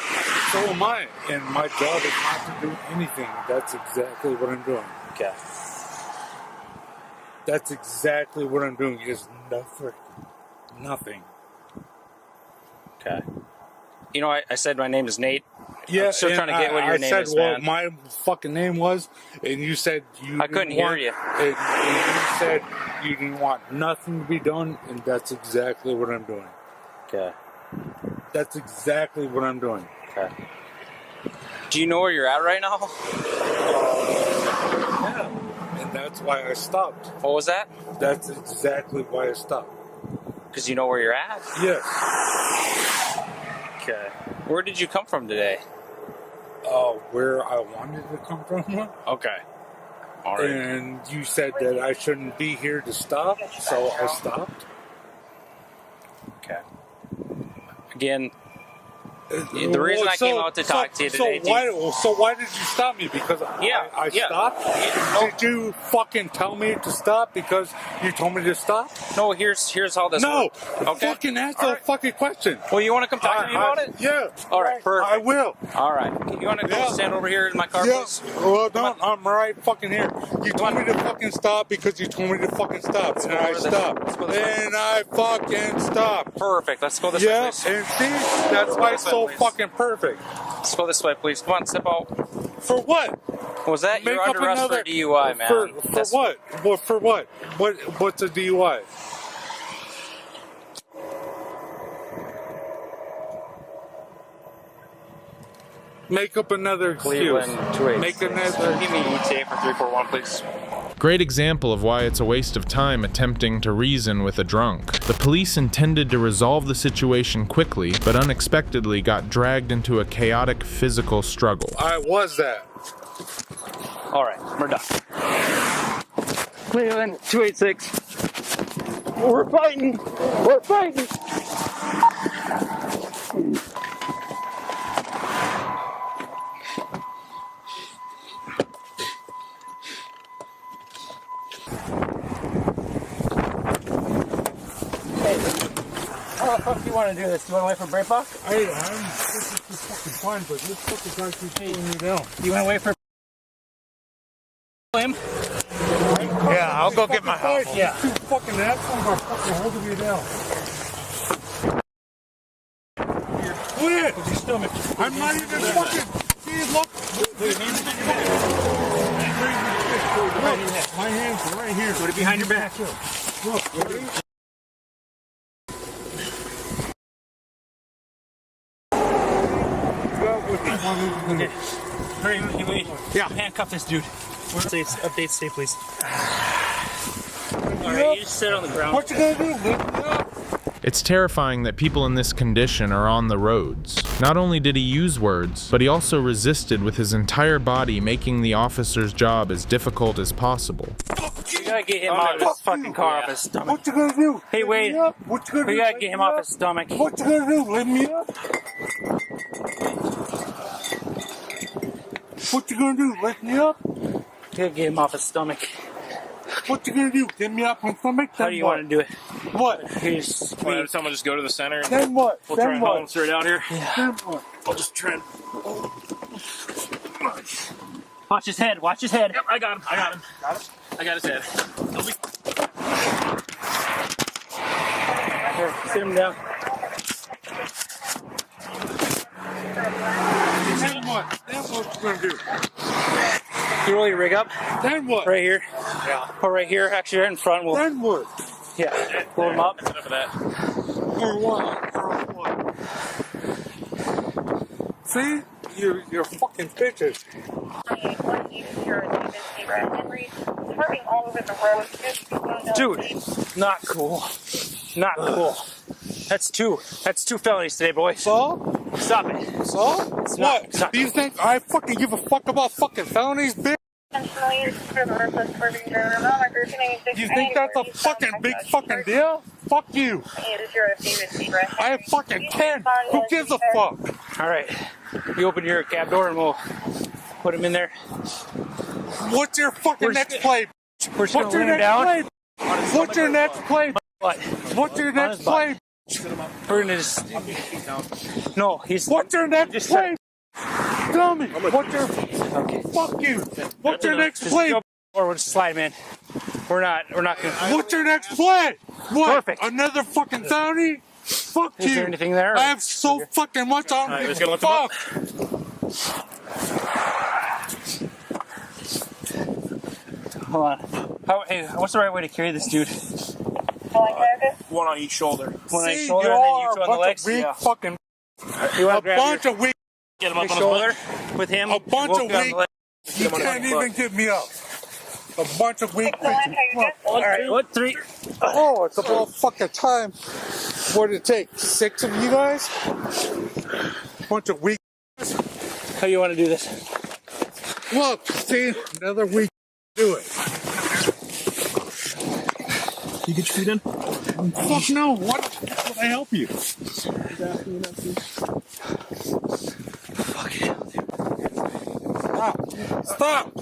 [SPEAKER 3] So am I. And my job is not to do anything. That's exactly what I'm doing.
[SPEAKER 7] Okay.
[SPEAKER 3] That's exactly what I'm doing. Is nothing.
[SPEAKER 7] Okay. You know, I said my name is Nate.
[SPEAKER 3] Yeah,
[SPEAKER 7] I'm still trying to get what your name is, man.
[SPEAKER 3] I said what my fucking name was, and you said
[SPEAKER 7] I couldn't hear you.
[SPEAKER 3] And you said you didn't want nothing to be done, and that's exactly what I'm doing.
[SPEAKER 7] Okay.
[SPEAKER 3] That's exactly what I'm doing.
[SPEAKER 7] Okay. Do you know where you're at right now?
[SPEAKER 3] Yeah. And that's why I stopped.
[SPEAKER 7] What was that?
[SPEAKER 3] That's exactly why I stopped.
[SPEAKER 7] Because you know where you're at?
[SPEAKER 3] Yes.
[SPEAKER 7] Okay. Where did you come from today?
[SPEAKER 3] Where I wanted to come from.
[SPEAKER 7] Okay. All right.
[SPEAKER 3] And you said that I shouldn't be here to stop, so I stopped.
[SPEAKER 7] Okay. Again, the reason I came out to talk to you today.
[SPEAKER 3] So why did you stop me? Because I stopped? Did you fucking tell me to stop because you told me to stop?
[SPEAKER 7] No, here's how this works. Okay.
[SPEAKER 3] Fucking answer the fucking question.
[SPEAKER 7] Well, you want to come talk to me about it?
[SPEAKER 3] Yeah.
[SPEAKER 7] All right, perfect.
[SPEAKER 3] I will.
[SPEAKER 7] All right. You want to go stand over here in my car, please?
[SPEAKER 3] Well, no, I'm right fucking here. You told me to fucking stop because you told me to fucking stop. And I stopped. And I fucking stopped.
[SPEAKER 7] Perfect. Let's go this way, please.
[SPEAKER 3] And see, that's why it's so fucking perfect.
[SPEAKER 7] Let's go this way, please. Come on, step out.
[SPEAKER 3] For what?
[SPEAKER 7] Was that you're under arrest for DUI, man?
[SPEAKER 3] For what? For what? What's a DUI? Make up another excuse.
[SPEAKER 7] Cleveland 286.
[SPEAKER 3] Make another.
[SPEAKER 7] Give me ETA for 341, please.
[SPEAKER 5] Great example of why it's a waste of time attempting to reason with a drunk. The police intended to resolve the situation quickly, but unexpectedly got dragged into a chaotic physical struggle.
[SPEAKER 3] I was that.
[SPEAKER 7] All right, we're done. Cleveland 286. We're fighting. We're fighting.
[SPEAKER 6] How the fuck do you want to do this? Do you want to wait for break box?
[SPEAKER 3] This is fucking fine, but this fucking guy keeps pulling me down.
[SPEAKER 6] You want to wait for him?
[SPEAKER 3] Yeah, I'll go get my help.
[SPEAKER 6] Yeah.
[SPEAKER 3] Two fucking assholes are fucking holding me down. Quit! I'm not even fucking. See, look. My hands are right here.
[SPEAKER 6] Put it behind your back.
[SPEAKER 3] Look, ready?
[SPEAKER 6] Okay. Hurry, yeah. Handcuff this dude. Update stay, please. Alright, you just sit on the ground.
[SPEAKER 3] What you gonna do? Lift me up?
[SPEAKER 5] It's terrifying that people in this condition are on the roads. Not only did he use words, but he also resisted with his entire body, making the officer's job as difficult as possible.
[SPEAKER 7] You gotta get him out of his fucking car, off his stomach.
[SPEAKER 3] What you gonna do?
[SPEAKER 7] Hey, wait.
[SPEAKER 3] What you gonna do?
[SPEAKER 7] We gotta get him off his stomach.
[SPEAKER 3] What you gonna do? Lift me up? What you gonna do? Lift me up?
[SPEAKER 7] You gotta get him off his stomach.
[SPEAKER 3] What you gonna do? Get me up my stomach?
[SPEAKER 7] How do you want to do it?
[SPEAKER 3] What?
[SPEAKER 7] Here's
[SPEAKER 9] Why someone just go to the center? And
[SPEAKER 3] Then what?
[SPEAKER 9] We'll
[SPEAKER 3] Then
[SPEAKER 9] try and
[SPEAKER 3] what?
[SPEAKER 9] haul him straight out here.
[SPEAKER 7] Yeah.
[SPEAKER 3] Then what?
[SPEAKER 9] I'll just try and...
[SPEAKER 7] Watch his head. Watch his head.
[SPEAKER 9] Yep, I got him. I got him. Got him? I got his head.
[SPEAKER 7] Here, sit him down.
[SPEAKER 3] Then what? Then what you gonna do?
[SPEAKER 7] You roll your rig up.
[SPEAKER 3] Then what?
[SPEAKER 7] Right here.
[SPEAKER 9] Yeah.
[SPEAKER 7] Or right here, actually right in front. We'll,
[SPEAKER 3] Then what?
[SPEAKER 7] yeah, pull him up.
[SPEAKER 9] That's enough of that.
[SPEAKER 3] For what? For what? See? You're fucking bitches.
[SPEAKER 7] Dude, not cool. Not cool. That's two felonies today, boys.
[SPEAKER 3] So?
[SPEAKER 7] Stop it.
[SPEAKER 3] So?
[SPEAKER 7] It's
[SPEAKER 3] What?
[SPEAKER 7] not-
[SPEAKER 3] Do you think I fucking give a fuck about fucking felonies, bitch? Do you think that's a fucking big fucking deal? Fuck you. I have fucking 10. Who gives a fuck?
[SPEAKER 7] Alright. You open your cab door and we'll put him in there.
[SPEAKER 3] What's your fucking next play?
[SPEAKER 7] We're just gonna
[SPEAKER 3] What's your
[SPEAKER 7] lay him
[SPEAKER 3] next
[SPEAKER 7] down.
[SPEAKER 3] play? What's your next play?
[SPEAKER 7] What?
[SPEAKER 3] What's your next play?
[SPEAKER 7] We're gonna just... No, he's...
[SPEAKER 3] What's your next
[SPEAKER 7] Just
[SPEAKER 3] play? Tell me. What's your... Fuck you. What's your next
[SPEAKER 7] Just
[SPEAKER 3] play?
[SPEAKER 7] go, or we'll just slide him in. We're not gonna...
[SPEAKER 3] What's your next play? What?
[SPEAKER 7] Perfect.
[SPEAKER 3] Another fucking felony? Fuck
[SPEAKER 7] Is
[SPEAKER 3] you.
[SPEAKER 7] there anything there?
[SPEAKER 3] I have so fucking much on me.
[SPEAKER 9] just gonna lift him up.
[SPEAKER 7] Hold on. Hey, what's the right way to carry this dude?
[SPEAKER 9] One on each shoulder.
[SPEAKER 7] One on each
[SPEAKER 3] See,
[SPEAKER 7] shoulder
[SPEAKER 3] you
[SPEAKER 7] and then
[SPEAKER 3] all
[SPEAKER 7] you
[SPEAKER 3] are
[SPEAKER 7] two
[SPEAKER 3] a
[SPEAKER 7] on the
[SPEAKER 3] bunch
[SPEAKER 7] legs?
[SPEAKER 3] of weak
[SPEAKER 7] Yeah.
[SPEAKER 3] fucking...
[SPEAKER 7] You want
[SPEAKER 3] A
[SPEAKER 7] to grab
[SPEAKER 3] bunch
[SPEAKER 7] your,
[SPEAKER 3] of weak...
[SPEAKER 9] Get him
[SPEAKER 7] your
[SPEAKER 9] up on
[SPEAKER 7] shoulder with him?
[SPEAKER 3] A bunch
[SPEAKER 7] We'll
[SPEAKER 3] of
[SPEAKER 7] go down
[SPEAKER 3] weak...
[SPEAKER 7] the leg.
[SPEAKER 3] You can't even get me up. A bunch of weak bitches. Look.
[SPEAKER 7] Alright, what? 3?
[SPEAKER 3] Oh, it's about fucking time. What did it take? 6 of you guys? Bunch of weak...
[SPEAKER 7] How you want to do this?
[SPEAKER 3] Look, see? Another week. Do it.
[SPEAKER 9] You get your feet in?
[SPEAKER 3] Fuck no. What? How can I help you?
[SPEAKER 7] Fuck it.
[SPEAKER 3] Stop.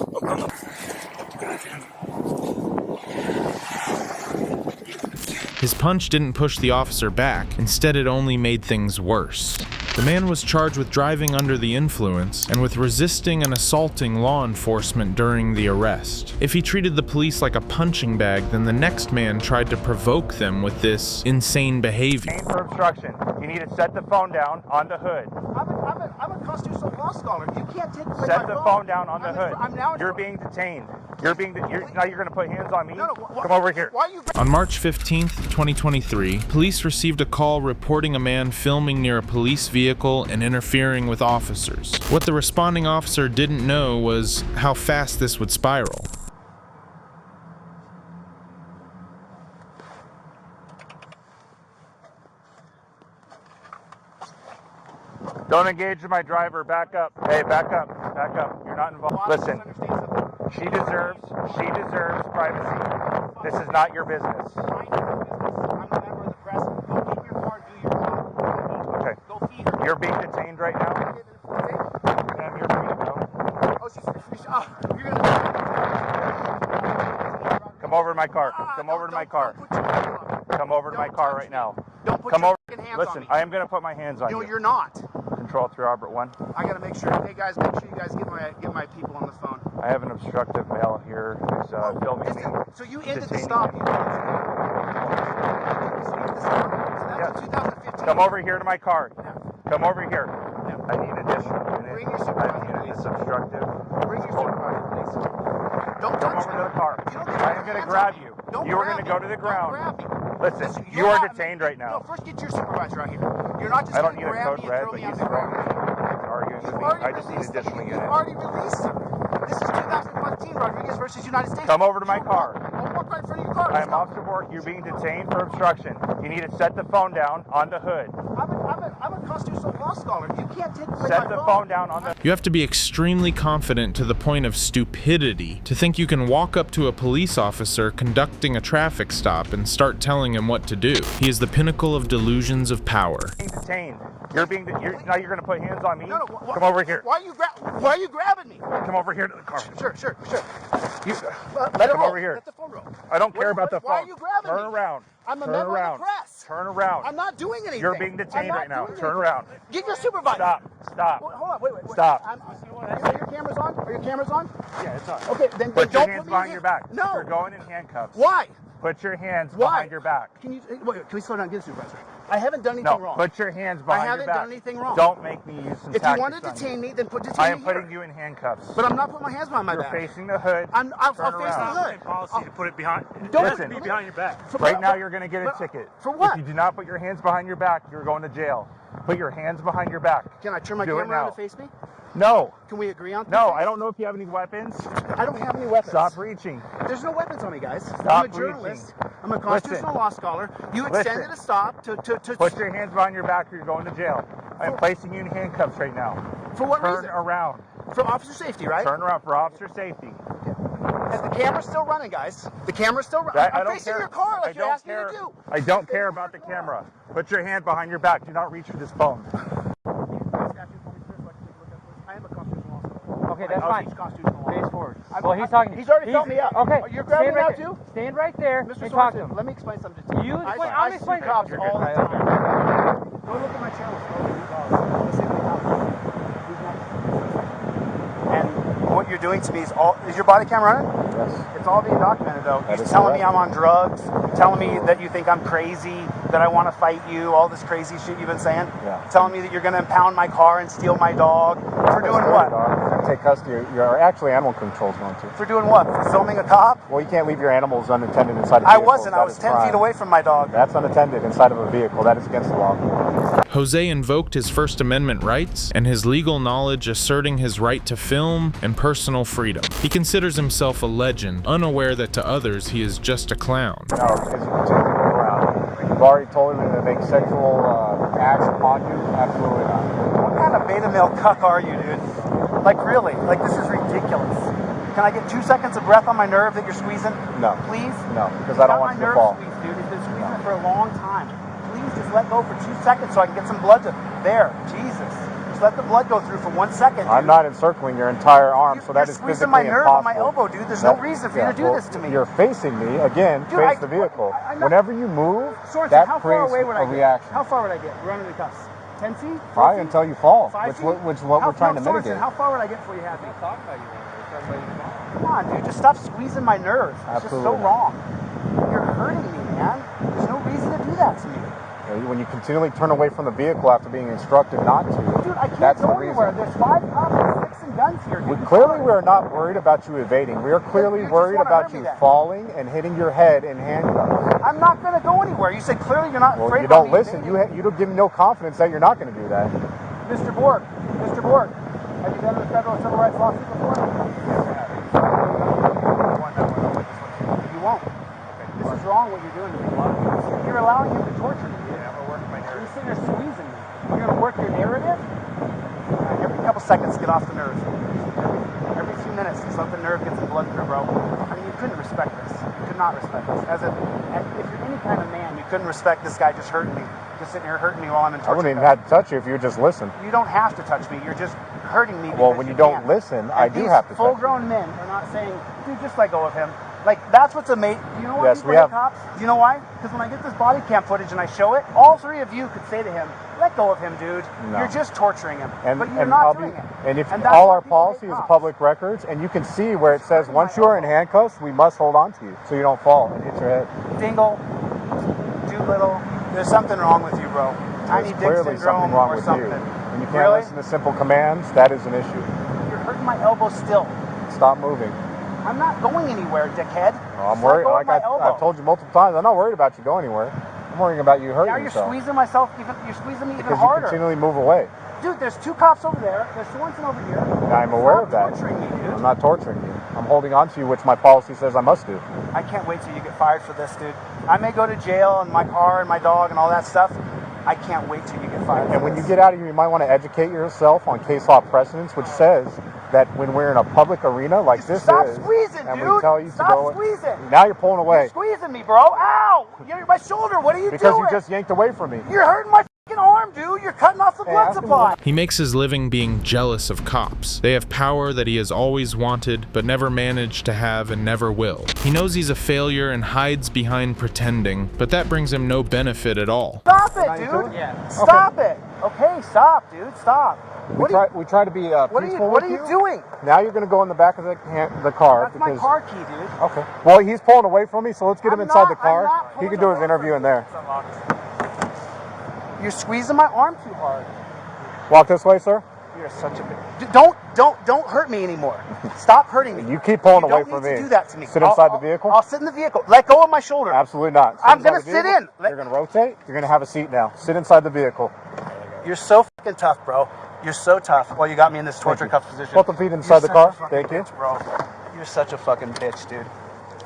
[SPEAKER 5] His punch didn't push the officer back, instead it only made things worse. The man was charged with driving under the influence and with resisting and assaulting law enforcement during the arrest. If he treated the police like a punching bag, then the next man tried to provoke them with this insane behavior.
[SPEAKER 10] For obstruction, you need to set the phone down on the hood.
[SPEAKER 8] I'm a constitutional law
[SPEAKER 15] law scholar. You can't take away
[SPEAKER 10] Set
[SPEAKER 15] my
[SPEAKER 10] the
[SPEAKER 15] phone.
[SPEAKER 10] phone down on the
[SPEAKER 15] I'm
[SPEAKER 10] hood. You're being detained. Now you're going to put hands on me? Come over here.
[SPEAKER 15] Why are you...
[SPEAKER 5] On March 15th, 2023, police received a call reporting a man filming near a police vehicle and interfering with officers. What the responding officer didn't know was how fast this would spiral.
[SPEAKER 10] Don't engage with my driver. Back up. Hey, back up. Back up. You're not involved. Listen. She deserves privacy. This is not your business. Okay. You're being detained right now. Ma'am, you're free to go. Come over to my car. Come over to my car. Come over to my car right now. Come over. Listen, I am going to put my hands on you.
[SPEAKER 15] No, you're not.
[SPEAKER 10] Control 3 Robert 1.
[SPEAKER 15] I gotta make sure. Hey guys, make sure you guys get my people on the phone.
[SPEAKER 10] I have an obstructive male here who's filming me.
[SPEAKER 15] So you ended the stop.
[SPEAKER 10] Yes. Come over here to my car. Come over here. I need additional unit.
[SPEAKER 15] Bring your supervisor, please.
[SPEAKER 10] It's obstructive.
[SPEAKER 15] Bring your supervisor, please. Don't
[SPEAKER 10] come over to the car. I am going to grab you. You are going to go to the ground. Listen, you are detained right now.
[SPEAKER 15] No, first get your supervisor out here. You're not just
[SPEAKER 10] I don't
[SPEAKER 15] going
[SPEAKER 10] need
[SPEAKER 15] to
[SPEAKER 10] a
[SPEAKER 15] grab
[SPEAKER 10] code
[SPEAKER 15] me and
[SPEAKER 10] red,
[SPEAKER 15] throw
[SPEAKER 10] but
[SPEAKER 15] me on
[SPEAKER 10] he's
[SPEAKER 15] the ground.
[SPEAKER 10] arguing with me. I just need additional unit.
[SPEAKER 15] You've already released him. This is 2015 Rodriguez versus United States.
[SPEAKER 10] Come over to my car.
[SPEAKER 15] I'll walk right in front of your car.
[SPEAKER 10] I am Officer Bork. You're being detained for obstruction. You need to set the phone down on the hood.
[SPEAKER 15] I'm a constitutional law scholar. You can't take away
[SPEAKER 10] Set
[SPEAKER 15] my
[SPEAKER 10] the phone down on the...
[SPEAKER 5] You have to be extremely confident to the point of stupidity to think you can walk up to a police officer conducting a traffic stop and start telling him what to do. He is the pinnacle of delusions of power.
[SPEAKER 10] Detained. Now you're going to put hands on me?
[SPEAKER 15] No,
[SPEAKER 10] come over here.
[SPEAKER 15] Why are you grabbing me?
[SPEAKER 10] Come over here to the car.
[SPEAKER 15] Sure.
[SPEAKER 10] Let it over here.
[SPEAKER 15] Let the phone roll.
[SPEAKER 10] I don't care about the phone.
[SPEAKER 15] Why are you grabbing me?
[SPEAKER 10] Turn around.
[SPEAKER 15] I'm a member of the press.
[SPEAKER 10] Turn around.
[SPEAKER 15] I'm not doing anything.
[SPEAKER 10] You're being detained right now. Turn around.
[SPEAKER 15] Get your supervisor.
[SPEAKER 10] Stop.
[SPEAKER 15] Hold on. Wait.
[SPEAKER 10] Stop.
[SPEAKER 15] Are your cameras on? Are your cameras on?
[SPEAKER 10] Yeah, it's on.
[SPEAKER 15] Okay, then
[SPEAKER 10] put
[SPEAKER 15] don't
[SPEAKER 10] your hands
[SPEAKER 15] put me
[SPEAKER 10] behind
[SPEAKER 15] in
[SPEAKER 10] your back.
[SPEAKER 15] No.
[SPEAKER 10] You're going in handcuffs.
[SPEAKER 15] Why?
[SPEAKER 10] Put your hands behind your back.
[SPEAKER 15] Can we slow down? Get a supervisor. I haven't done anything wrong.
[SPEAKER 10] Put your hands behind your back.
[SPEAKER 15] I haven't done anything wrong.
[SPEAKER 10] Don't make me use some
[SPEAKER 15] If you
[SPEAKER 10] tactics
[SPEAKER 15] want to
[SPEAKER 10] on
[SPEAKER 15] detain
[SPEAKER 10] you.
[SPEAKER 15] me, then detain me
[SPEAKER 10] I am putting you in handcuffs.
[SPEAKER 15] But I'm not putting my hands behind my back.
[SPEAKER 10] You're facing the hood.
[SPEAKER 15] I'll face the hood.
[SPEAKER 13] Policy to put it behind.
[SPEAKER 10] Listen,
[SPEAKER 13] be behind your back.
[SPEAKER 10] Right now you're going to get a ticket.
[SPEAKER 15] For what?
[SPEAKER 10] If you do not put your hands behind your back, you're going to jail. Put your hands behind your back.
[SPEAKER 15] Can I turn my camera around and face me?
[SPEAKER 10] No.
[SPEAKER 15] Can we agree on that?
[SPEAKER 10] No, I don't know if you have any weapons.
[SPEAKER 15] I don't have any weapons.
[SPEAKER 10] Stop reaching.
[SPEAKER 15] There's no weapons on me, guys.
[SPEAKER 10] Stop
[SPEAKER 15] I'm a journalist.
[SPEAKER 10] reaching.
[SPEAKER 15] I'm a constitutional law scholar. You extended a stop to...
[SPEAKER 10] Put your hands behind your back or you're going to jail. I'm placing you in handcuffs right now.
[SPEAKER 15] For what reason?
[SPEAKER 10] Turn around.
[SPEAKER 15] For officer safety, right?
[SPEAKER 10] Turn around for officer safety.
[SPEAKER 15] And the camera's still running, guys. The camera's still running. I'm facing your car like you're asking me to do.
[SPEAKER 10] I don't care about the camera. Put your hand behind your back. Do not reach for this phone.
[SPEAKER 16] Okay, that's fine.
[SPEAKER 15] Face forward.
[SPEAKER 16] Well, he's talking.
[SPEAKER 15] He's already filled me up.
[SPEAKER 16] Okay.
[SPEAKER 15] You're grabbing me
[SPEAKER 16] right
[SPEAKER 15] out too?
[SPEAKER 16] Stand right there
[SPEAKER 15] Mr.
[SPEAKER 16] and talk to him.
[SPEAKER 15] Let me explain something to you.
[SPEAKER 16] I'm explaining.
[SPEAKER 15] Cops all the time. Go look at my channel. Listen to the cops. And what you're doing to me is your body cam running?
[SPEAKER 10] Yes.
[SPEAKER 15] It's all being documented though. You're telling me I'm on drugs, telling me that you think I'm crazy, that I want to fight you, all this crazy shit you've been saying.
[SPEAKER 10] Yeah.
[SPEAKER 15] Telling me that you're going to impound my car and steal my dog. For doing what?
[SPEAKER 10] Take custody. You're actually animal control's going to.
[SPEAKER 15] For doing what? For filming a cop?
[SPEAKER 10] Well, you can't leave your animals unattended inside a vehicle.
[SPEAKER 15] I wasn't. I was 10 feet away from my dog.
[SPEAKER 10] That's unattended inside of a vehicle. That is against the law.
[SPEAKER 5] Jose invoked his First Amendment rights and his legal knowledge, asserting his right to film and personal freedom. He considers himself a legend, unaware that to others he is just a clown.
[SPEAKER 10] No, because you continue to go around. You've already told him to make sexual acts upon you. Absolutely not.
[SPEAKER 15] What kind of beta male cuck are you, dude? Like, really? Like, this is ridiculous. Can I get 2 seconds of breath on my nerve that you're squeezing?
[SPEAKER 10] No.
[SPEAKER 15] Please?
[SPEAKER 10] No, because I don't want you to fall.
[SPEAKER 15] My nerve squeezed, dude. It's been squeezing it for a long time. Please just let go for 2 seconds so I can get some blood to... There. Jesus. Just let the blood go through for 1 second, dude.
[SPEAKER 10] I'm not encircling your entire arm, so that is physically
[SPEAKER 15] my nerve
[SPEAKER 10] impossible.
[SPEAKER 15] on my elbow, dude. There's no reason for you to do this to me.
[SPEAKER 10] You're facing me. Again,
[SPEAKER 15] Dude,
[SPEAKER 10] face the vehicle. Whenever you move,
[SPEAKER 15] Sorensen,
[SPEAKER 10] that
[SPEAKER 15] how far
[SPEAKER 10] creates
[SPEAKER 15] away would
[SPEAKER 10] a
[SPEAKER 15] I get?
[SPEAKER 10] reaction.
[SPEAKER 15] How far would I get? Running the cuffs? 10 feet?
[SPEAKER 10] Probably until you fall,
[SPEAKER 15] 5
[SPEAKER 10] which
[SPEAKER 15] feet?
[SPEAKER 10] is what we're trying to
[SPEAKER 15] Sorensen,
[SPEAKER 10] mitigate.
[SPEAKER 15] how far would I get before you have me? Come on, dude. Just stop squeezing my nerves. It's
[SPEAKER 10] Absolutely.
[SPEAKER 15] just so wrong. You're hurting me, man. There's no reason to do that to me.
[SPEAKER 17] When you continually turn away from the vehicle after being instructed not to,
[SPEAKER 15] dude, I can't
[SPEAKER 17] that's
[SPEAKER 15] go
[SPEAKER 17] the
[SPEAKER 15] anywhere.
[SPEAKER 17] reason.
[SPEAKER 15] There's 5 cops with sticks and guns here, dude.
[SPEAKER 17] Clearly, we are not worried about you evading. We are clearly
[SPEAKER 15] just
[SPEAKER 17] worried
[SPEAKER 15] wanna
[SPEAKER 17] about
[SPEAKER 15] hurt me
[SPEAKER 17] you
[SPEAKER 15] then.
[SPEAKER 17] falling and hitting your head in handcuffs.
[SPEAKER 15] I'm not going to go anywhere. You said clearly you're not
[SPEAKER 17] Well,
[SPEAKER 15] afraid
[SPEAKER 17] you
[SPEAKER 15] about
[SPEAKER 17] don't
[SPEAKER 15] me
[SPEAKER 17] listen.
[SPEAKER 15] evading.
[SPEAKER 17] You don't give me no confidence that you're not going to do that.
[SPEAKER 15] Mr. Borg, have you done the federal civil rights lawsuit before? You won't. This is wrong what you're doing to me. You're allowing him to torture me. Yeah, I'm going to work my narrative. You're sitting there squeezing me. You're going to work your narrative? Every couple seconds, get off the nerve. Every few minutes, just let the nerve get some blood through, bro. I mean, you couldn't respect this. You could not respect this. If you're any kind of man, you couldn't respect this guy just hurting me. Just sitting here hurting me while I'm in torture.
[SPEAKER 17] I wouldn't even have to touch you if you would just listen.
[SPEAKER 15] You don't have to touch me. You're just hurting me.
[SPEAKER 17] Well, when you don't listen, I do have to touch you.
[SPEAKER 15] Full-grown men are not saying, dude, just let go of him. Like, that's what's amazing. You know what?
[SPEAKER 17] Yes, we have.
[SPEAKER 15] Cops? Do you know why? Because when I get this body cam footage and I show it, all 3 of you could say to him, let go of him, dude.
[SPEAKER 17] No.
[SPEAKER 15] You're just torturing him.
[SPEAKER 17] And,
[SPEAKER 15] but you're
[SPEAKER 17] and
[SPEAKER 15] not
[SPEAKER 17] I'll
[SPEAKER 15] doing it.
[SPEAKER 17] And if
[SPEAKER 15] And that's
[SPEAKER 17] all
[SPEAKER 15] why
[SPEAKER 17] our
[SPEAKER 15] people
[SPEAKER 17] policy
[SPEAKER 15] hate
[SPEAKER 17] is
[SPEAKER 15] cops.
[SPEAKER 17] public records, and you can see where it says once you are in handcuffs, we must hold on to you so you don't fall and hit your head.
[SPEAKER 15] Dingle, Doolittle, there's something wrong with you, bro. Tiny dick
[SPEAKER 17] Clearly
[SPEAKER 15] syndrome
[SPEAKER 17] something wrong
[SPEAKER 15] or
[SPEAKER 17] with
[SPEAKER 15] something.
[SPEAKER 17] you. When you can't
[SPEAKER 15] Really?
[SPEAKER 17] listen to simple commands, that is an issue.
[SPEAKER 15] You're hurting my elbow still.
[SPEAKER 17] Stop moving.
[SPEAKER 15] I'm not going anywhere, dickhead.
[SPEAKER 17] No, I'm
[SPEAKER 15] Just
[SPEAKER 17] worried.
[SPEAKER 15] let go of
[SPEAKER 17] Like
[SPEAKER 15] my elbow.
[SPEAKER 17] I've told you multiple times, I'm not worried about you going anywhere. I'm worrying about you hurting
[SPEAKER 15] Now you're
[SPEAKER 17] yourself.
[SPEAKER 15] squeezing myself even. You're squeezing me even
[SPEAKER 17] Because
[SPEAKER 15] harder.
[SPEAKER 17] you continually move away.
[SPEAKER 15] Dude, there's 2 cops over there. There's Swanson over here.
[SPEAKER 17] I'm aware of that.
[SPEAKER 15] Torturing me, dude.
[SPEAKER 17] I'm not torturing you. I'm holding on to you, which my policy says I must do.
[SPEAKER 15] I can't wait till you get fired for this, dude. I may go to jail and my car and my dog and all that stuff. I can't wait till you get fired.
[SPEAKER 17] And when you get out of here, you might want to educate yourself on case law precedents, which says that when we're in a public arena like this
[SPEAKER 15] Stop
[SPEAKER 17] is,
[SPEAKER 15] squeezing,
[SPEAKER 17] and
[SPEAKER 15] dude.
[SPEAKER 17] we tell you
[SPEAKER 15] Stop
[SPEAKER 17] to go,
[SPEAKER 15] squeezing.
[SPEAKER 17] now you're pulling away
[SPEAKER 15] You're squeezing me, bro. Ow! You're my shoulder. What are you
[SPEAKER 17] because
[SPEAKER 15] doing?
[SPEAKER 17] you just yanked away from me.
[SPEAKER 15] You're hurting my fucking arm, dude. You're cutting off the blood supply.
[SPEAKER 5] He makes his living being jealous of cops. They have power that he has always wanted, but never managed to have and never will. He knows he's a failure and hides behind pretending, but that brings him no benefit at all.
[SPEAKER 15] Stop it, dude. Yeah. Stop it. Okay, stop, dude. Stop.
[SPEAKER 17] We try to be peaceful
[SPEAKER 15] What
[SPEAKER 17] with
[SPEAKER 15] are you doing?
[SPEAKER 17] Now you're going to go in the back of the car.
[SPEAKER 15] That's my car key, dude.
[SPEAKER 17] Okay. Well, he's pulling away from me, so let's get him inside the
[SPEAKER 15] I'm
[SPEAKER 17] car.
[SPEAKER 15] not
[SPEAKER 17] He can do his interview in there.
[SPEAKER 15] You're squeezing my arm too hard.
[SPEAKER 17] Walk this way, sir.
[SPEAKER 15] You're such a bitch. Don't hurt me anymore. Stop hurting me.
[SPEAKER 17] You keep pulling
[SPEAKER 15] You
[SPEAKER 17] away
[SPEAKER 15] don't
[SPEAKER 17] from
[SPEAKER 15] need
[SPEAKER 17] me.
[SPEAKER 15] to do that to me.
[SPEAKER 17] Sit inside the vehicle.
[SPEAKER 15] I'll sit in the vehicle. Let go of my shoulder.
[SPEAKER 17] Absolutely not.
[SPEAKER 15] I'm going to sit in.
[SPEAKER 17] You're going to rotate. You're going to have a seat now. Sit inside the vehicle.
[SPEAKER 15] You're so fucking tough, bro. You're so tough. Well, you got me in this torture cuff position.
[SPEAKER 17] Put the feet inside the car. Thank you.
[SPEAKER 15] Bro. You're such a fucking bitch, dude.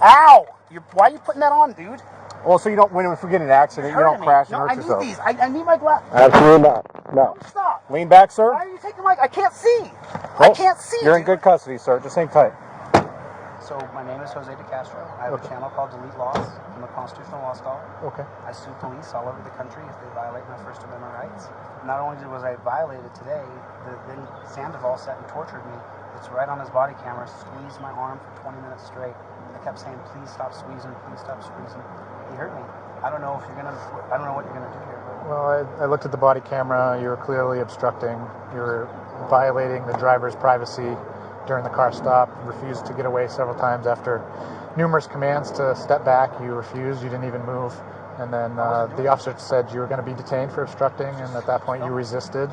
[SPEAKER 15] Ow! Why are you putting that on, dude?
[SPEAKER 17] Well, so you don't, if we get in an accident, you don't crash and hurt yourself.
[SPEAKER 15] I need these. I need my glasses.
[SPEAKER 17] Absolutely not. No.
[SPEAKER 15] Don't stop.
[SPEAKER 17] Lean back, sir.
[SPEAKER 15] Why are you taking my... I can't see. I can't see,
[SPEAKER 17] You're in
[SPEAKER 15] dude.
[SPEAKER 17] good custody, sir. Just hang tight.
[SPEAKER 15] So my name is Jose De Castro. I have a channel called Delete Laws. I'm a constitutional law scholar.
[SPEAKER 17] Okay.
[SPEAKER 15] I sue police all over the country if they violate my First Amendment rights. Not only was I violated today, then Sandoval sat and tortured me. It's right on his body camera, squeezed my arm for 20 minutes straight. I kept saying, please stop squeezing, please stop squeezing. He hurt me. I don't know what you're gonna do here.
[SPEAKER 18] Well, I looked at the body camera. You were clearly obstructing. You were violating the driver's privacy during the car stop. Refused to get away several times after numerous commands to step back. You refused. You didn't even move. And then the officer said you were going to be detained for obstructing, and at that point you resisted.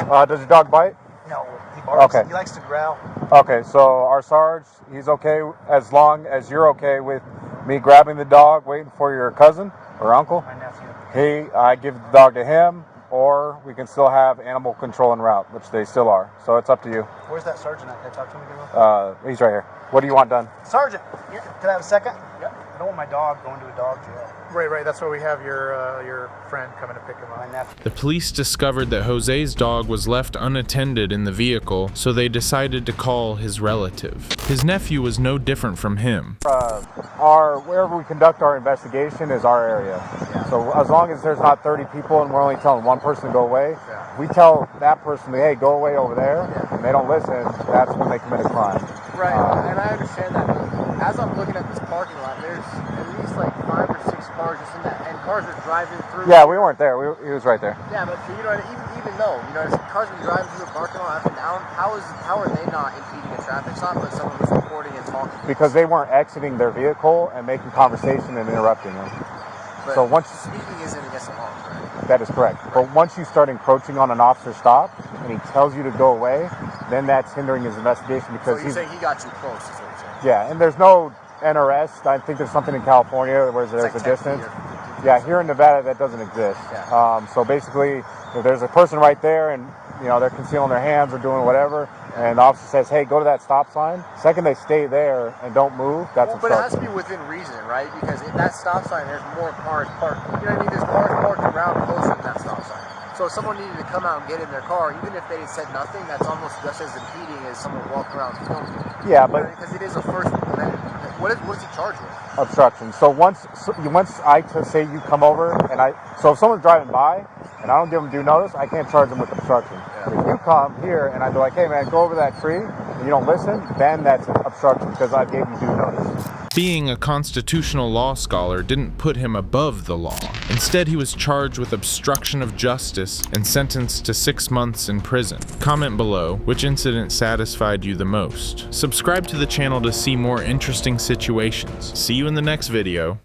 [SPEAKER 17] Does your dog bite?
[SPEAKER 15] No, he barks.
[SPEAKER 17] Okay.
[SPEAKER 15] He likes to growl.
[SPEAKER 17] Okay, so our Sarge, he's okay as long as you're okay with me grabbing the dog, waiting for your cousin or uncle.
[SPEAKER 15] My nephew.
[SPEAKER 17] I give the dog to him, or we can still have animal control en route, which they still are. So it's up to you.
[SPEAKER 15] Where's that sergeant at? Can I talk to him again?
[SPEAKER 17] He's right here. What do you want done?
[SPEAKER 15] Sergeant, can I have a second? Yeah. I don't want my dog going to a dog jail.
[SPEAKER 18] Right. That's why we have your friend coming to pick him up.
[SPEAKER 15] My nephew.
[SPEAKER 5] The police discovered that Jose's dog was left unattended in the vehicle, so they decided to call his relative. His nephew was no different from him.
[SPEAKER 17] Wherever we conduct our investigation is our area. Yeah. So as long as there's not 30 people and we're only telling one person to go away, we tell that person, hey, go away over there, and they don't listen, that's when they commit a crime.
[SPEAKER 11] Right, and I understand that. As I'm looking at this parking lot, there's at least like 5 or 6 cars just in that, and cars are driving through.
[SPEAKER 17] Yeah, we weren't there. He was right there.
[SPEAKER 11] Yeah, but you know, even though cars are driving through the parking lot up and down, how are they not impeding a traffic stop? But someone was recording and talking.
[SPEAKER 17] Because they weren't exiting their vehicle and making conversation and interrupting them.
[SPEAKER 15] But
[SPEAKER 17] so once
[SPEAKER 15] speeding isn't against the law, right?
[SPEAKER 17] That is correct. But once you start encroaching on an officer's stop and he tells you to go away, then that's hindering his investigation because
[SPEAKER 15] so you're saying he got too close, is what you're saying?
[SPEAKER 17] Yeah, and there's no NRS. I think there's something in California where there's
[SPEAKER 15] like
[SPEAKER 17] a distance. Yeah, here in Nevada that doesn't exist.
[SPEAKER 15] Yeah.
[SPEAKER 17] So basically, if there's a person right there and they're concealing their hands or doing whatever, and the officer says, "Hey, go to that stop sign." Second they stay there and don't move, that's
[SPEAKER 15] but it has
[SPEAKER 17] obstruction.
[SPEAKER 15] to be within reason, right? Because at that stop sign, there's more cars parked. You know what I mean? There's cars parked around closer to that stop sign. So if someone needed to come out and get in their car, even if they had said nothing, that's almost just as impeding as someone walking around filming.
[SPEAKER 17] Yeah, but
[SPEAKER 15] because it is a First Amendment. What is he charged with?
[SPEAKER 17] Obstruction. So once I say you come over and so if someone's driving by and I don't give them due notice, I can't charge them with obstruction. If you come here and I be like, "Hey man, go over that tree," and you don't listen, then that's obstruction because I gave you due notice.
[SPEAKER 5] Being a constitutional law scholar didn't put him above the law. Instead, he was charged with obstruction of justice and sentenced to 6 months in prison. Comment below which incident satisfied you the most. Subscribe to the channel to see more interesting situations. See you in the next video.